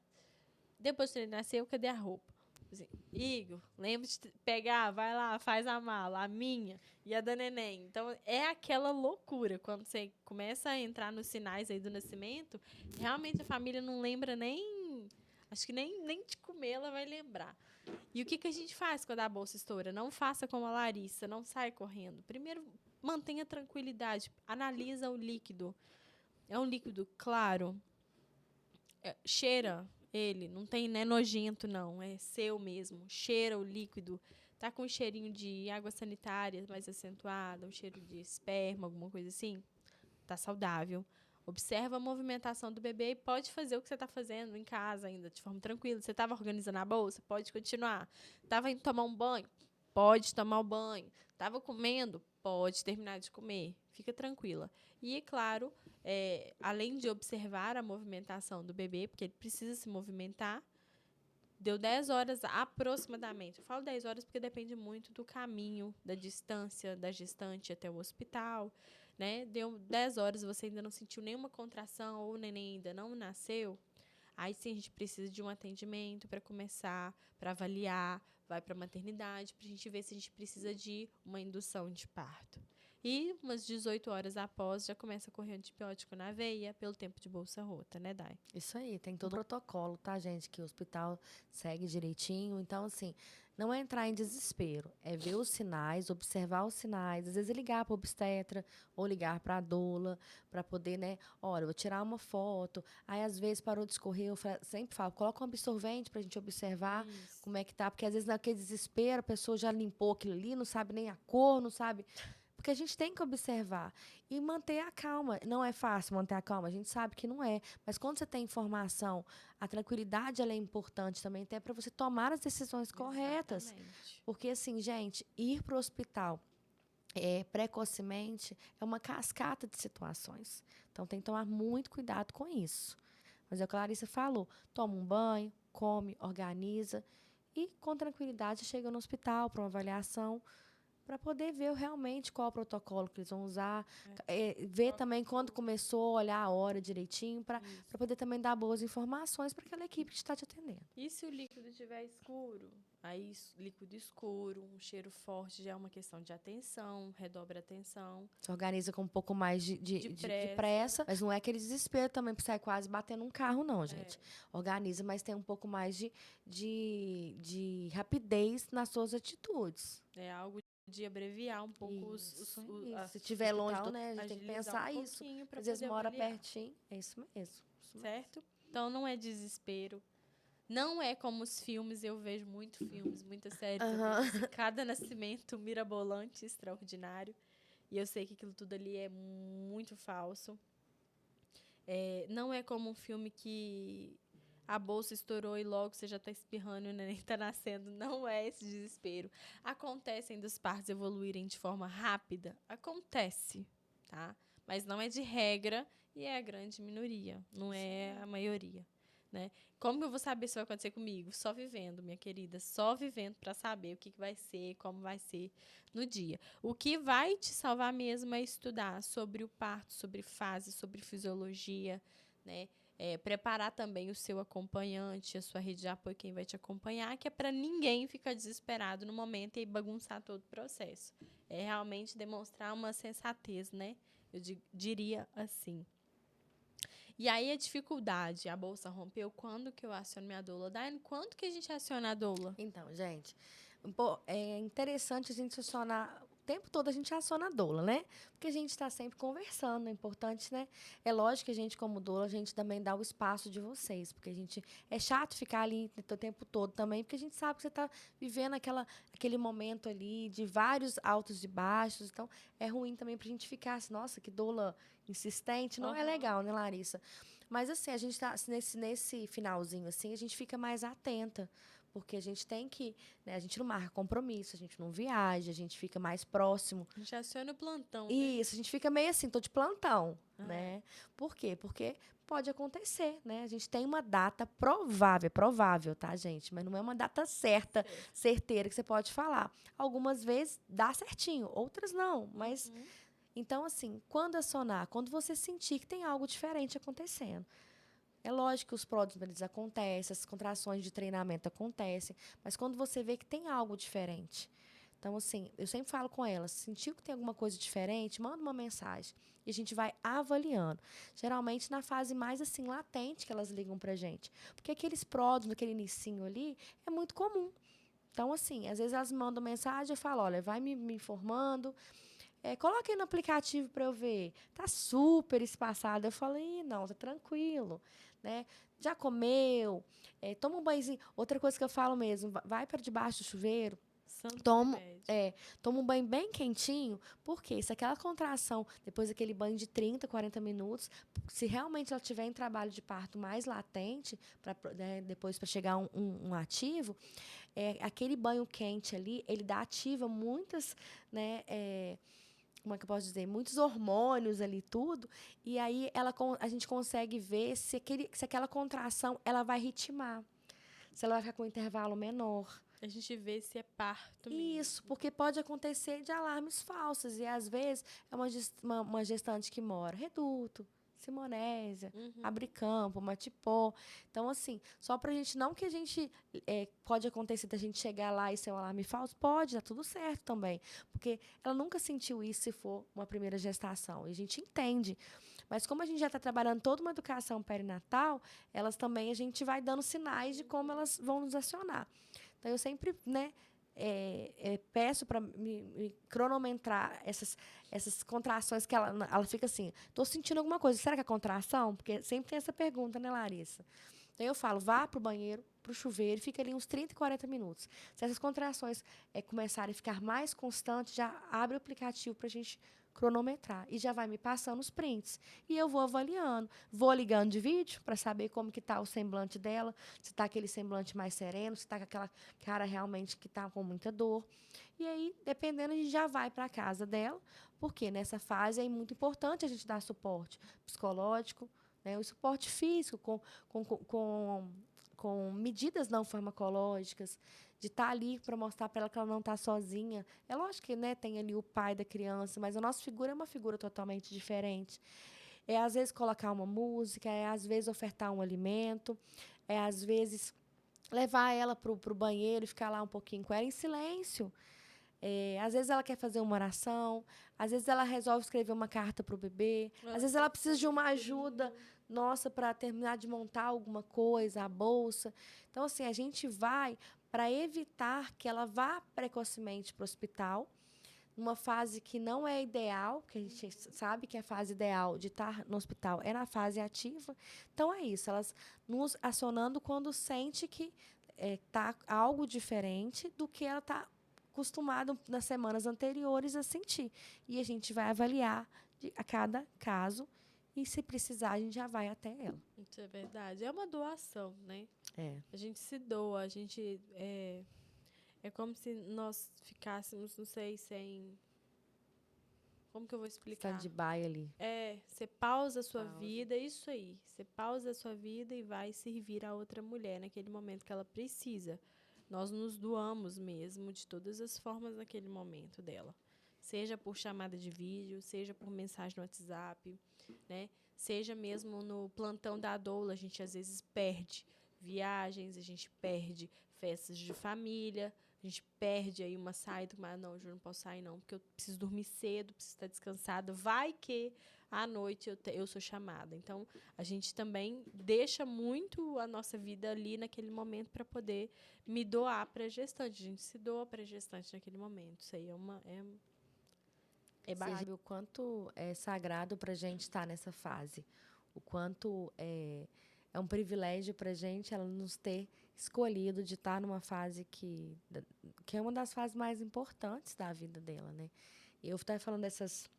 Depois que ele nasceu, cadê a roupa? Assim, Igor, lembra de pegar, vai lá, faz a mala, a minha e a da neném. Então, é aquela loucura. Quando você começa a entrar nos sinais aí do nascimento, realmente a família não lembra nem... Acho que nem de comer ela vai lembrar. E o que a gente faz quando a bolsa estoura? Não faça como a Larissa, não saia correndo. Primeiro, mantenha tranquilidade. Analisa o líquido. É um líquido claro? Cheira ele, não tem, né, nojento não, é seu mesmo, cheira o líquido, tá com um cheirinho de água sanitária mais acentuada, um cheiro de esperma, alguma coisa assim, tá saudável. Observa a movimentação do bebê e pode fazer o que você está fazendo em casa ainda, de forma tranquila. Você estava organizando a bolsa? Pode continuar. Estava indo tomar um banho? Pode tomar o banho. Estava comendo? Pode terminar de comer. Fica tranquila. E, claro, além de observar a movimentação do bebê, porque ele precisa se movimentar, deu 10 horas aproximadamente. Eu falo 10 horas porque depende muito do caminho, da distância da gestante até o hospital. Né? Deu 10 horas e você ainda não sentiu nenhuma contração ou o neném ainda não nasceu, aí sim a gente precisa de um atendimento para começar, para avaliar, vai para a maternidade, para a gente ver se a gente precisa de uma indução de parto. E umas 18 horas após, já começa a correr antibiótico na veia, pelo tempo de bolsa rota, né, Dai? Isso aí, tem todo o protocolo, tá, gente? Que o hospital segue direitinho. Então, assim, não é entrar em desespero, é ver os sinais, observar os sinais, às vezes é ligar para o obstetra ou ligar para a doula, para poder, né? Olha, eu vou tirar uma foto. Aí, às vezes, parou de escorrer, sempre falo, coloca um absorvente para a gente observar Isso. como é que tá, porque às vezes naquele desespero a pessoa já limpou aquilo ali, não sabe nem a cor, não sabe. Porque a gente tem que observar e manter a calma. Não é fácil manter a calma, a gente sabe que não é. Mas quando você tem informação, a tranquilidade ela é importante também, até para você tomar as decisões corretas. Exatamente. Porque, assim, gente, ir para o hospital precocemente é uma cascata de situações. Então, tem que tomar muito cuidado com isso. Mas a Clarissa falou, toma um banho, come, organiza e, com tranquilidade, chega no hospital para uma avaliação para poder ver realmente qual o protocolo que eles vão usar, ver também quando começou, olhar a hora direitinho, para poder também dar boas informações para aquela equipe que está te atendendo. E se o líquido estiver escuro? Aí, líquido escuro, um cheiro forte já é uma questão de atenção, redobra a atenção. Se organiza com um pouco mais de pressa, mas não é aquele desespero também para sair quase batendo um carro, não, gente. Organiza, mas tem um pouco mais de rapidez nas suas atitudes. É algo de abreviar um pouco se tiver longe, né? A gente tem que pensar isso. Às vezes mora pertinho. É isso mesmo. Certo? Então não é desespero. Não é como os filmes, eu vejo muitos filmes, muitas séries. Eu vejo assim, cada nascimento mirabolante, extraordinário. E eu sei que aquilo tudo ali é muito falso. Não é como um filme que a bolsa estourou e logo você já está espirrando e o neném está nascendo. Não é esse desespero. Acontecem dos partos evoluírem de forma rápida? Acontece, tá? Mas não é de regra e é a grande minoria, não é a maioria, né? Como que eu vou saber se vai acontecer comigo? Só vivendo, minha querida, só vivendo para saber o que vai ser, como vai ser no dia. O que vai te salvar mesmo é estudar sobre o parto, sobre fase, sobre fisiologia, né? Preparar também o seu acompanhante, a sua rede de apoio, quem vai te acompanhar, que é para ninguém ficar desesperado no momento e bagunçar todo o processo. É realmente demonstrar uma sensatez, né? Eu diria assim. E aí a dificuldade, a bolsa rompeu, quando que eu aciono minha doula? Daiane, quando que a gente aciona a doula? Então, gente, é interessante a gente acionar, o tempo todo a gente aciona a doula, né? Porque a gente está sempre conversando, é importante, né? É lógico que a gente, como doula, a gente também dá o espaço de vocês, porque a gente, é chato ficar ali o tempo todo também, porque a gente sabe que você está vivendo aquele momento ali de vários altos e baixos, então é ruim também para a gente ficar assim, nossa, que doula insistente, não é legal, né, Larissa? Mas assim, a gente tá nesse finalzinho assim, a gente fica mais atenta, porque a gente tem que, né, a gente não marca compromisso, a gente não viaja, a gente fica mais próximo. A gente aciona o plantão, né? Isso, a gente fica meio assim, tô de plantão, né? Por quê? Porque pode acontecer, né? A gente tem uma data provável, tá, gente? Mas não é uma data certa, certeira que você pode falar. Algumas vezes dá certinho, outras não, mas então, assim, quando acionar, quando você sentir que tem algo diferente acontecendo. É lógico que os pródromos eles acontecem, as contrações de treinamento acontecem, mas quando você vê que tem algo diferente. Então, assim, eu sempre falo com elas, sentiu que tem alguma coisa diferente, manda uma mensagem. E a gente vai avaliando. Geralmente na fase mais, assim, latente que elas ligam pra gente. Porque aqueles pródromos, aquele inicinho ali, é muito comum. Então, assim, às vezes elas mandam mensagem, eu falo, olha, vai me informando. Coloca aí no aplicativo para eu ver. Tá super espaçado. Eu falei, não, tá tranquilo, né? Já comeu? Toma um banhozinho. Outra coisa que eu falo mesmo, vai para debaixo do chuveiro. Toma um banho bem quentinho, porque se aquela contração, depois daquele banho de 30, 40 minutos, se realmente ela tiver em trabalho de parto mais latente, depois para chegar um ativo, aquele banho quente ali, ele ativa muitas, né, como é que eu posso dizer, muitos hormônios ali, tudo, e aí a gente consegue ver se aquela contração ela vai ritmar, se ela vai ficar com um intervalo menor. A gente vê se é parto mesmo. Isso, porque pode acontecer de alarmes falsos, e às vezes é uma gestante que mora reduto, Simonésia, Abre Campo, Matipó. Então, assim, só pra gente, não que a gente, pode acontecer da gente chegar lá e ser um alarme falso, pode, dá tudo certo também. Porque ela nunca sentiu isso se for uma primeira gestação. E a gente entende. Mas como a gente já está trabalhando toda uma educação perinatal, elas também, a gente vai dando sinais de como elas vão nos acionar. Então, eu sempre, né, peço para me cronometrar essas contrações que ela fica assim, estou sentindo alguma coisa, será que é contração? Porque sempre tem essa pergunta, né, Larissa? Então, eu falo, vá para o banheiro, para o chuveiro, e fica ali uns 30, 40 minutos. Se essas contrações começarem a ficar mais constantes, já abre o aplicativo para a gente cronometrar. E já vai me passando os prints. E eu vou avaliando. Vou ligando de vídeo para saber como que está o semblante dela, se está aquele semblante mais sereno, se está com aquela cara realmente que está com muita dor. E aí, dependendo, a gente já vai para a casa dela, porque nessa fase é muito importante a gente dar suporte psicológico, né, o suporte físico com medidas não farmacológicas, de estar ali para mostrar para ela que ela não está sozinha. É lógico que, né, tem ali o pai da criança, mas a nossa figura é uma figura totalmente diferente. É, às vezes, colocar uma música, às vezes, ofertar um alimento, às vezes, levar ela para o banheiro e ficar lá um pouquinho com ela em silêncio. Às vezes, ela quer fazer uma oração, às vezes, ela resolve escrever uma carta para o bebê, às vezes, ela precisa de uma ajuda nossa para terminar de montar alguma coisa, a bolsa. Então, assim, a gente vai para evitar que ela vá precocemente para o hospital, numa fase que não é ideal, porque a gente sabe que a fase ideal de estar no hospital é na fase ativa. Então, é isso, elas nos acionando quando sente que está algo diferente do que ela está acostumada nas semanas anteriores a sentir. E a gente vai avaliar a cada caso e, se precisar, a gente já vai até ela. Isso é verdade. É uma doação, né? A gente se doa, a gente... É como se nós ficássemos, não sei, sem... Como que eu vou explicar? Stand-by ali. Você pausa a sua vida, isso aí. Você pausa a sua vida e vai servir a outra mulher naquele momento que ela precisa. Nós nos doamos mesmo de todas as formas naquele momento dela. Seja por chamada de vídeo, seja por mensagem no WhatsApp, né? Seja mesmo no plantão da doula, a gente às vezes perde viagens, a gente perde festas de família, a gente perde aí uma saída, mas não, eu não posso sair não, porque eu preciso dormir cedo, preciso estar descansada, vai que à noite eu sou chamada. Então, a gente também deixa muito a nossa vida ali naquele momento para poder me doar para a gestante. A gente se doa para a gestante naquele momento. Isso aí Sabe o quanto é sagrado para a gente estar nessa fase. O quanto é um privilégio para a gente ela nos ter escolhido de estar numa fase que é uma das fases mais importantes da vida dela, né? Eu estava falando desses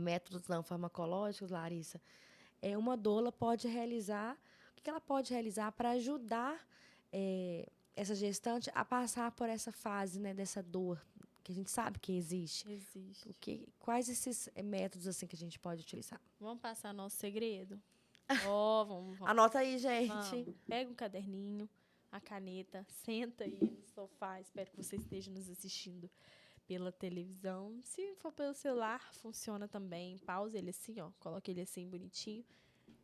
métodos não farmacológicos, Larissa. Uma doula pode realizar... O que ela pode realizar para ajudar essa gestante a passar por essa fase, né, dessa dor, que a gente sabe que existe. Quais esses métodos assim que a gente pode utilizar? Vamos passar nosso segredo? Vamos. Anota aí, gente. Vamos. Pega um caderninho, a caneta, senta aí no sofá. Espero que você esteja nos assistindo pela televisão. Se for pelo celular, funciona também. Pausa ele assim, ó. Coloca ele assim, bonitinho.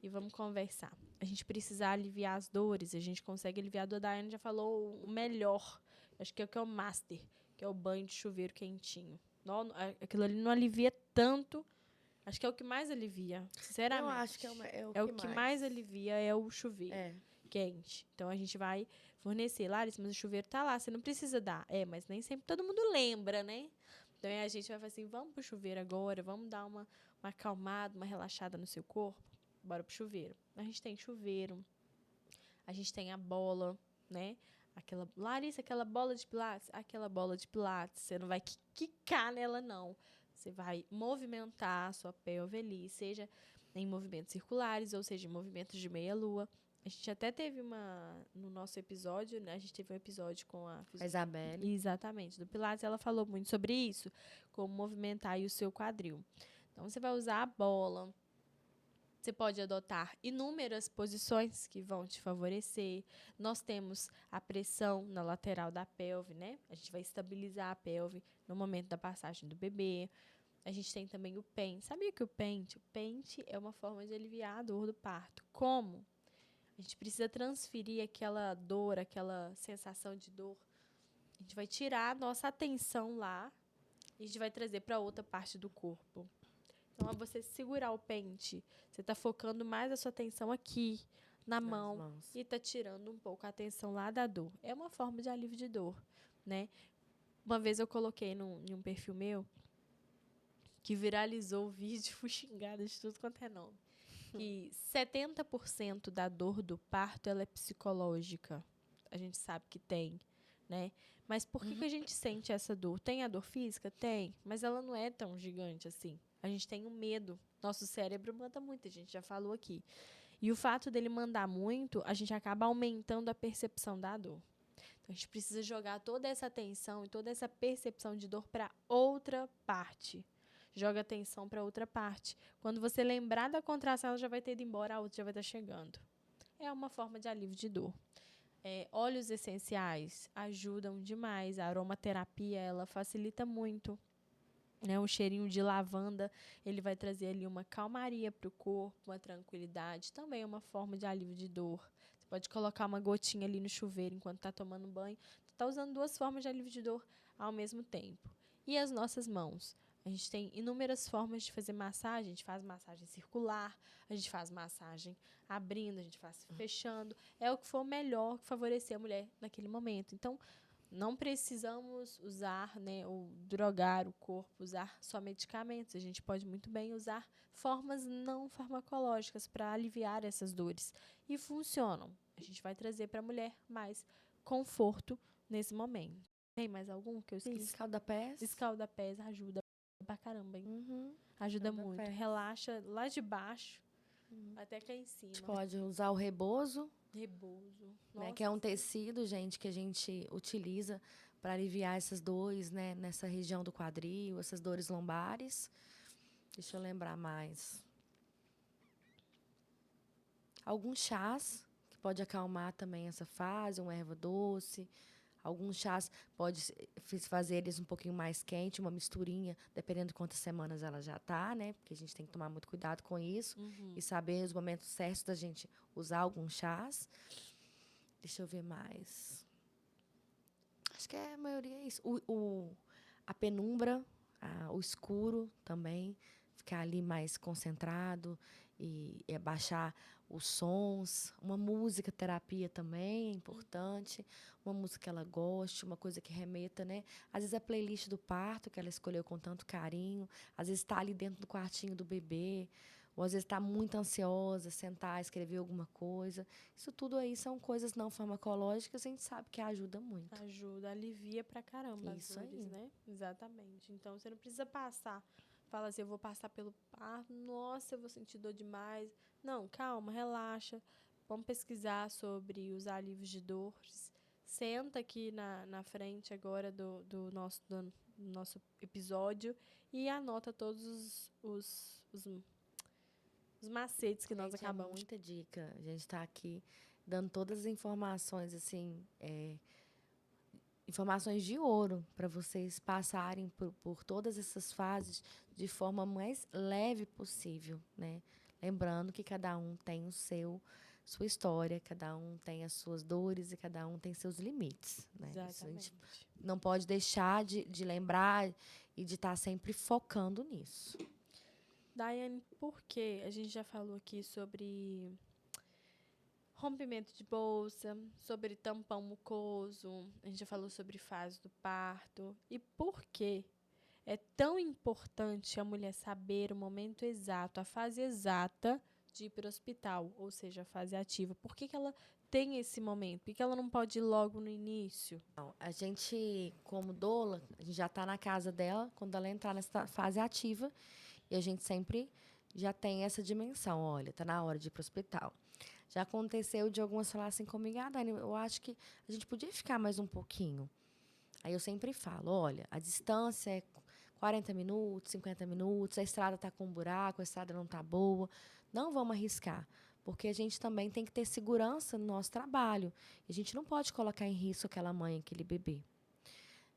E vamos conversar. A gente precisa aliviar as dores. A gente consegue aliviar a dor. A Daiane já falou o melhor. Acho que é o master, que é o banho de chuveiro quentinho. Não, aquilo ali não alivia tanto. Acho que é o que mais alivia, sinceramente. Eu acho que é o que mais alivia é o chuveiro quente. Então, a gente vai fornecer. Larissa, mas o chuveiro tá lá, você não precisa dar. Mas nem sempre todo mundo lembra, né? Então, a gente vai falar assim, vamos pro chuveiro agora, vamos dar uma acalmada, uma relaxada no seu corpo. Bora pro chuveiro. A gente tem chuveiro, a gente tem a bola, né? Larissa, aquela bola de pilates? Aquela bola de pilates, você não vai quicar nela, não. Você vai movimentar a sua pelve ali, seja em movimentos circulares, ou seja, em movimentos de meia-lua. A gente até teve no nosso episódio, né? A gente teve um episódio com a Isabelle. Exatamente, do Pilates. Ela falou muito sobre isso, como movimentar aí o seu quadril. Então, você vai usar a bola. Você pode adotar inúmeras posições que vão te favorecer. Nós temos a pressão na lateral da pelve, né? A gente vai estabilizar a pelve no momento da passagem do bebê. A gente tem também o pente. Sabia que o pente é uma forma de aliviar a dor do parto. Como? A gente precisa transferir aquela dor, aquela sensação de dor. A gente vai tirar a nossa atenção lá e a gente vai trazer para outra parte do corpo. Então, ao você segurar o pente, você está focando mais a sua atenção aqui, na mão, mãos. e está tirando um pouco a atenção lá da dor. É uma forma de alívio de dor, né? Uma vez eu coloquei em um perfil meu que viralizou o vídeo, fui xingada de tudo quanto é nome, que 70% da dor do parto ela é psicológica. A gente sabe que tem, né? Mas por que a gente sente essa dor? Tem a dor física? Tem, mas ela não é tão gigante assim. A gente tem um medo. Nosso cérebro manda muito, a gente já falou aqui. E o fato dele mandar muito, a gente acaba aumentando a percepção da dor. Então, a gente precisa jogar toda essa atenção e toda essa percepção de dor para outra parte. Joga atenção para outra parte. Quando você lembrar da contração, ela já vai ter ido embora, a outra já vai estar chegando. É uma forma de alívio de dor. Óleos essenciais ajudam demais. A aromaterapia, ela facilita muito. Né? Um cheirinho de lavanda, ele vai trazer ali uma calmaria para o corpo, uma tranquilidade. Também é uma forma de alívio de dor. Você pode colocar uma gotinha ali no chuveiro enquanto está tomando banho. Você está usando duas formas de alívio de dor ao mesmo tempo. E as nossas mãos? A gente tem inúmeras formas de fazer massagem. A gente faz massagem circular, a gente faz massagem abrindo, a gente faz fechando. É o que for melhor, que favorecer a mulher naquele momento. Então, não precisamos usar, né, ou drogar o corpo, usar só medicamentos. A gente pode muito bem usar formas não farmacológicas para aliviar essas dores. E funcionam. A gente vai trazer para a mulher mais conforto nesse momento. Tem mais algum que eu esqueci? Escaldapés. Escaldapés ajuda pra caramba, hein? Uhum. Ajuda muito. Escaldapés. Relaxa lá de baixo até cá em cima. A gente pode usar o rebozo, Rebozo. né, que é um tecido, gente, que a gente utiliza para aliviar essas dores, né, nessa região do quadril, essas dores lombares. Deixa eu lembrar mais. Alguns chás que pode acalmar também essa fase, uma erva doce. Alguns chás pode fazer eles um pouquinho mais quente, uma misturinha, dependendo de quantas semanas ela já tá, né? Porque a gente tem que tomar muito cuidado com isso e saber os momentos certos da gente usar alguns chás. Deixa eu ver mais. Acho que a maioria é isso. A penumbra, o escuro também, ficar ali mais concentrado e abaixar os sons. Uma música terapia também é importante. Uma música que ela goste, uma coisa que remeta, né? Às vezes a playlist do parto, que ela escolheu com tanto carinho. Às vezes está ali dentro do quartinho do bebê. Ou às vezes está muito ansiosa, sentar, escrever alguma coisa. Isso tudo aí são coisas não farmacológicas, a gente sabe que ajuda muito. Ajuda, alivia pra caramba Isso as dores, aí. né? Exatamente. Então, você não precisa passar. Fala assim, eu vou passar pelo parto, nossa, eu vou sentir dor demais. Não, calma, relaxa. Vamos pesquisar sobre os alívios de dores. Senta aqui na frente agora do nosso episódio e anota todos os macetes que nós Gente, acabamos. É muita dica. A gente está aqui dando todas as informações, assim, informações de ouro para vocês passarem por todas essas fases de forma mais leve possível, né? Lembrando que cada um tem sua história, cada um tem as suas dores e cada um tem seus limites, né? Isso a gente Exatamente. não pode deixar de lembrar e de estar sempre focando nisso. Daiane, por que a gente já falou aqui sobre rompimento de bolsa, sobre tampão mucoso, a gente já falou sobre fase do parto. E por que é tão importante a mulher saber o momento exato, a fase exata de ir para o hospital, ou seja, a fase ativa? Por que ela tem esse momento? Por que ela não pode ir logo no início? A gente, como doula, a gente já está na casa dela quando ela entrar nessa fase ativa e a gente sempre já tem essa dimensão. Olha, está na hora de ir para o hospital. Já aconteceu de algumas falar assim comigo, Dani, eu acho que a gente podia ficar mais um pouquinho. Aí eu sempre falo, olha, a distância é 40 minutos, 50 minutos, a estrada está com um buraco, a estrada não está boa. Não vamos arriscar, porque a gente também tem que ter segurança no nosso trabalho. A gente não pode colocar em risco aquela mãe, aquele bebê.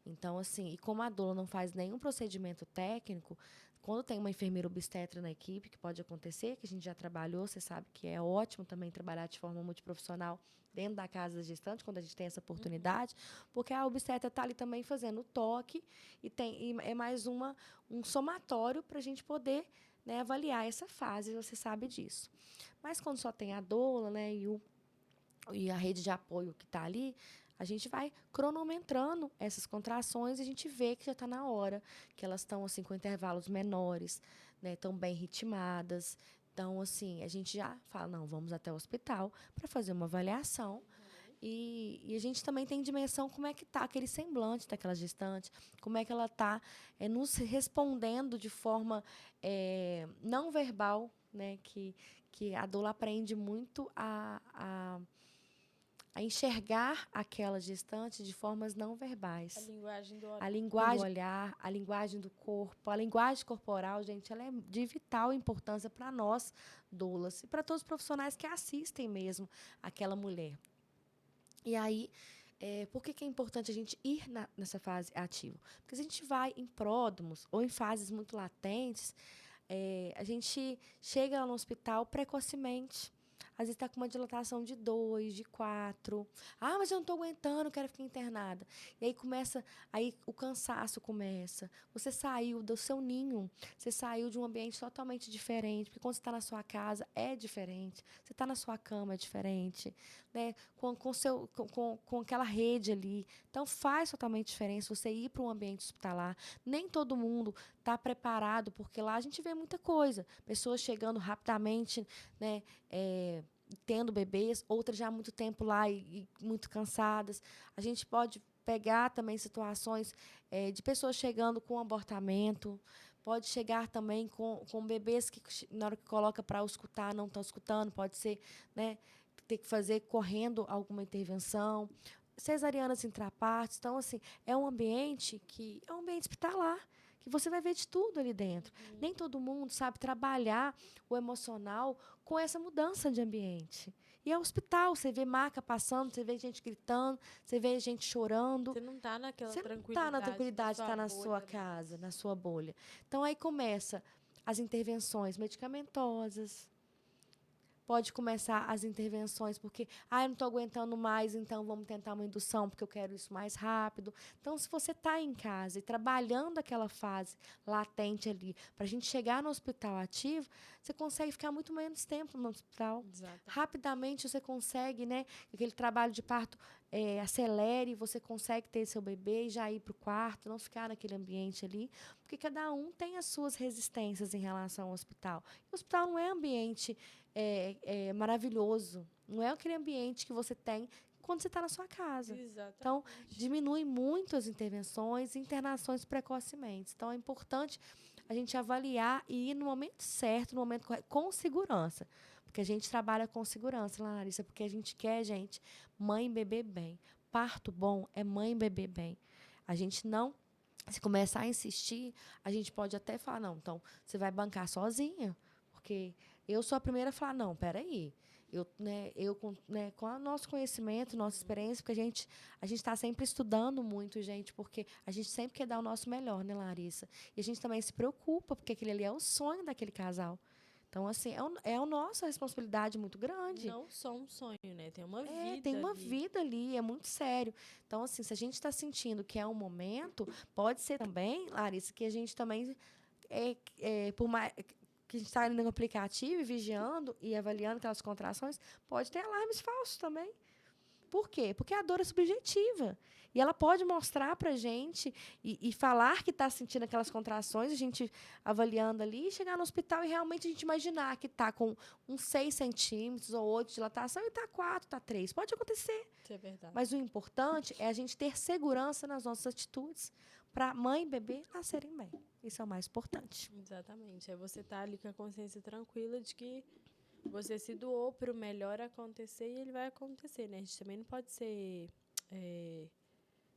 Então, assim, e como a doula não faz nenhum procedimento técnico, quando tem uma enfermeira obstetra na equipe, que pode acontecer, que a gente já trabalhou, você sabe que é ótimo também trabalhar de forma multiprofissional dentro da casa da gestante, quando a gente tem essa oportunidade, porque a obstetra está ali também fazendo o toque e é mais um somatório para a gente poder, né, avaliar essa fase, você sabe disso. Mas quando só tem a doula, né, e a rede de apoio que está ali, a gente vai cronometrando essas contrações e a gente vê que já está na hora, que elas estão assim, com intervalos menores, né, estão bem ritmadas. Então, assim, a gente já fala, não, vamos até o hospital para fazer uma avaliação. E a gente também tem dimensão como é que está aquele semblante daquela gestante, como é que ela está nos respondendo de forma não verbal, né, que a doula aprende muito a enxergar aquela gestante de formas não verbais. A linguagem do olhar. A linguagem do olhar, a linguagem do corpo, a linguagem corporal, gente, ela é de vital importância para nós, doulas, e para todos os profissionais que assistem mesmo aquela mulher. E aí, por que é importante a gente ir nessa fase ativa? Porque se a gente vai em pródromos ou em fases muito latentes, a gente chega lá no hospital precocemente. Às vezes está com uma dilatação de 2, de 4. Ah, mas eu não estou aguentando, quero ficar internada. E aí o cansaço começa. Você saiu do seu ninho, você saiu de um ambiente totalmente diferente, porque quando você está na sua casa é diferente, você está na sua cama é diferente, né? Com aquela rede ali. Então faz totalmente diferença você ir para um ambiente hospitalar. Nem todo mundo está preparado, porque lá a gente vê muita coisa. Pessoas chegando rapidamente, né? Tendo bebês, outras já há muito tempo lá e muito cansadas. A gente pode pegar também situações de pessoas chegando com abortamento, pode chegar também com bebês que, na hora que coloca para escutar, não estão escutando, pode ser, né, ter que fazer correndo alguma intervenção, cesarianas intrapartes. Então, assim, é um ambiente hospitalar, que você vai ver de tudo ali dentro. Nem todo mundo sabe trabalhar o emocional com essa mudança de ambiente. E é hospital, você vê maca passando, você vê gente gritando, você vê gente chorando. Você não está naquela Você tranquilidade. Você não está na tranquilidade de estar na bolha, sua casa, na sua bolha. Então, aí começa as intervenções medicamentosas. Pode começar as intervenções, porque eu não estou aguentando mais, então vamos tentar uma indução, porque eu quero isso mais rápido. Então, se você está em casa e trabalhando aquela fase latente ali, para a gente chegar no hospital ativo, você consegue ficar muito menos tempo no hospital. Exato. Rapidamente você consegue, né? Aquele trabalho de parto acelere, você consegue ter seu bebê e já ir para o quarto, não ficar naquele ambiente ali, porque cada um tem as suas resistências em relação ao hospital. O hospital não é ambiente maravilhoso. Não é aquele ambiente que você tem quando você está na sua casa. Exatamente. Então, diminui muito as intervenções e internações precocemente. Então, é importante a gente avaliar e ir no momento certo, no momento correto, com segurança. Porque a gente trabalha com segurança, Larissa, porque a gente quer, gente, mãe e bebê bem. Parto bom é mãe e bebê bem. A gente não... Se começar a insistir, a gente pode até falar, não, então, você vai bancar sozinha, porque... Eu sou a primeira a falar, não, peraí. Com o nosso conhecimento, nossa experiência, porque a gente está sempre estudando muito, gente, porque a gente sempre quer dar o nosso melhor, né, Larissa? E a gente também se preocupa, porque aquele ali é o sonho daquele casal. Então, assim, é a nossa responsabilidade muito grande. Não só um sonho, né? Tem uma vida Tem uma ali. vida ali, é muito sério. Então, assim, se a gente está sentindo que é um momento, pode ser também, Larissa, que a gente também, por mais... que a gente está ali no aplicativo, vigiando e avaliando aquelas contrações, pode ter alarmes falsos também. Por quê? Porque a dor é subjetiva. E ela pode mostrar para a gente e falar que está sentindo aquelas contrações, a gente avaliando ali, e chegar no hospital e realmente a gente imaginar que está com uns 6 centímetros ou 8 de dilatação e está 4, está 3. Pode acontecer. Isso é verdade. Mas o importante é a gente ter segurança nas nossas atitudes para mãe e bebê nascerem bem. Isso é o mais importante. Exatamente. É você estar ali com a consciência tranquila de que você se doou para o melhor acontecer e ele vai acontecer, né? A gente também não pode ser,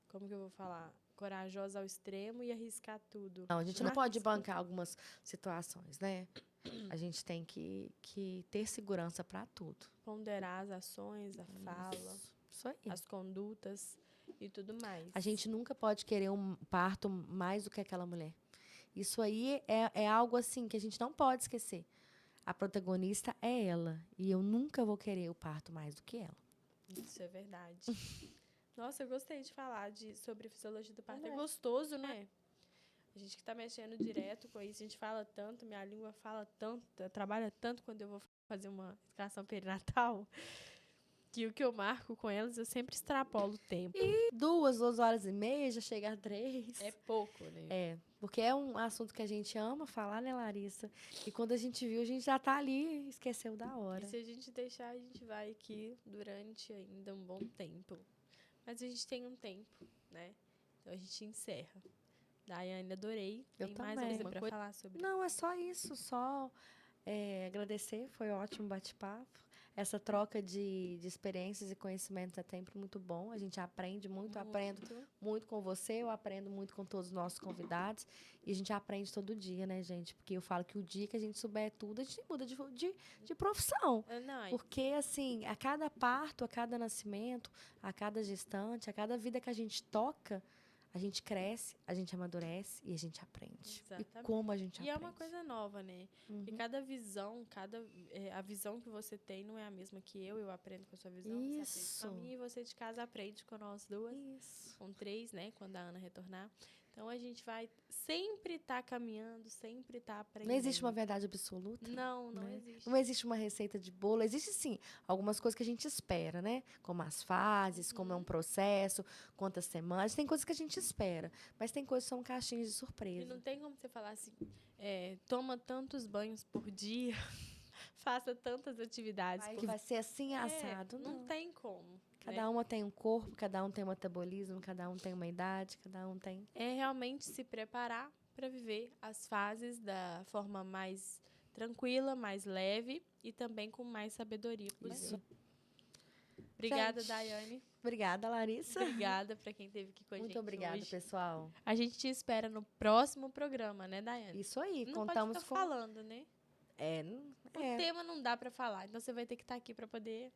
como que eu vou falar, corajosa ao extremo e arriscar tudo. Não, a gente não pode bancar algumas situações, né? A gente tem que ter segurança para tudo. Ponderar as ações, a fala, Isso aí. as condutas e tudo mais. A gente nunca pode querer um parto mais do que aquela mulher. Isso aí é algo assim que a gente não pode esquecer. A protagonista é ela. E eu nunca vou querer o parto mais do que ela. Isso é verdade. Nossa, eu gostei de falar sobre fisiologia do parto. É Também. gostoso, né? A gente que tá mexendo direto com isso, a gente fala tanto, minha língua fala tanto, trabalha tanto quando eu vou fazer uma educação perinatal, que o que eu marco com elas, eu sempre extrapolo o tempo. 2 horas e meia, já chega a 3. É pouco, né? É, porque é um assunto que a gente ama falar, né, Larissa? E quando a gente viu, a gente já tá ali, esqueceu da hora. E se a gente deixar, a gente vai aqui durante ainda um bom tempo. Mas a gente tem um tempo, né? Então a gente encerra. Daiane, adorei. Eu Tem mais também. alguma coisa pra falar sobre? Não, é só isso, só agradecer, foi ótimo o bate-papo. Essa troca de experiências e conhecimentos é sempre muito bom. A gente aprende muito, eu aprendo muito com você, eu aprendo muito com todos os nossos convidados. E a gente aprende todo dia, né, gente? Porque eu falo que o dia que a gente souber tudo, a gente muda de profissão. Não, Porque, assim, a cada parto, a cada nascimento, a cada gestante, a cada vida que a gente toca, a gente cresce, a gente amadurece e a gente aprende. Exatamente. E como a gente aprende. E é uma coisa nova, né? E cada visão, a visão que você tem não é a mesma que eu aprendo com a sua visão, você aprende com a minha e você de casa aprende com nós duas. Isso. Com 3, né? Quando a Ana retornar. Então a gente vai sempre estar caminhando, sempre estar aprendendo. Não existe uma verdade absoluta. Não né? existe. Não existe uma receita de bolo. Existe, sim, algumas coisas que a gente espera, né? Como as fases, como é um processo, quantas semanas. Tem coisas que a gente espera. Mas tem coisas que são caixinhas de E surpresa. não tem como você falar assim, toma tantos banhos por dia, faça tantas atividades. Que vai ser assim, assado. Não tem como. Cada uma tem um corpo, cada um tem um metabolismo, cada um tem uma idade, cada um tem... É realmente se preparar para viver as fases da forma mais tranquila, mais leve e também com mais sabedoria possível. Obrigada, Daiane. Obrigada, Larissa. Obrigada para quem esteve aqui com a gente. Muito obrigada, hoje. pessoal. A gente te espera no próximo programa, né, Daiane? Isso aí, não contamos pode ficar falando, né? O tema não dá para falar, então você vai ter que estar aqui para poder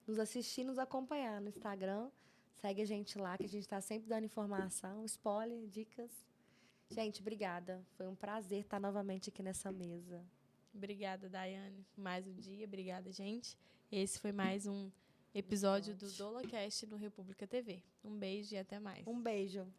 nos assistir, nos acompanhar no Instagram. Segue a gente lá, que a gente está sempre dando informação, spoiler, dicas. Gente, obrigada. Foi um prazer estar novamente aqui nessa mesa. Obrigada, Daiane. Mais um dia. Obrigada, gente. Esse foi mais um episódio do DolaCast no República TV. Um beijo e até mais. Um beijo.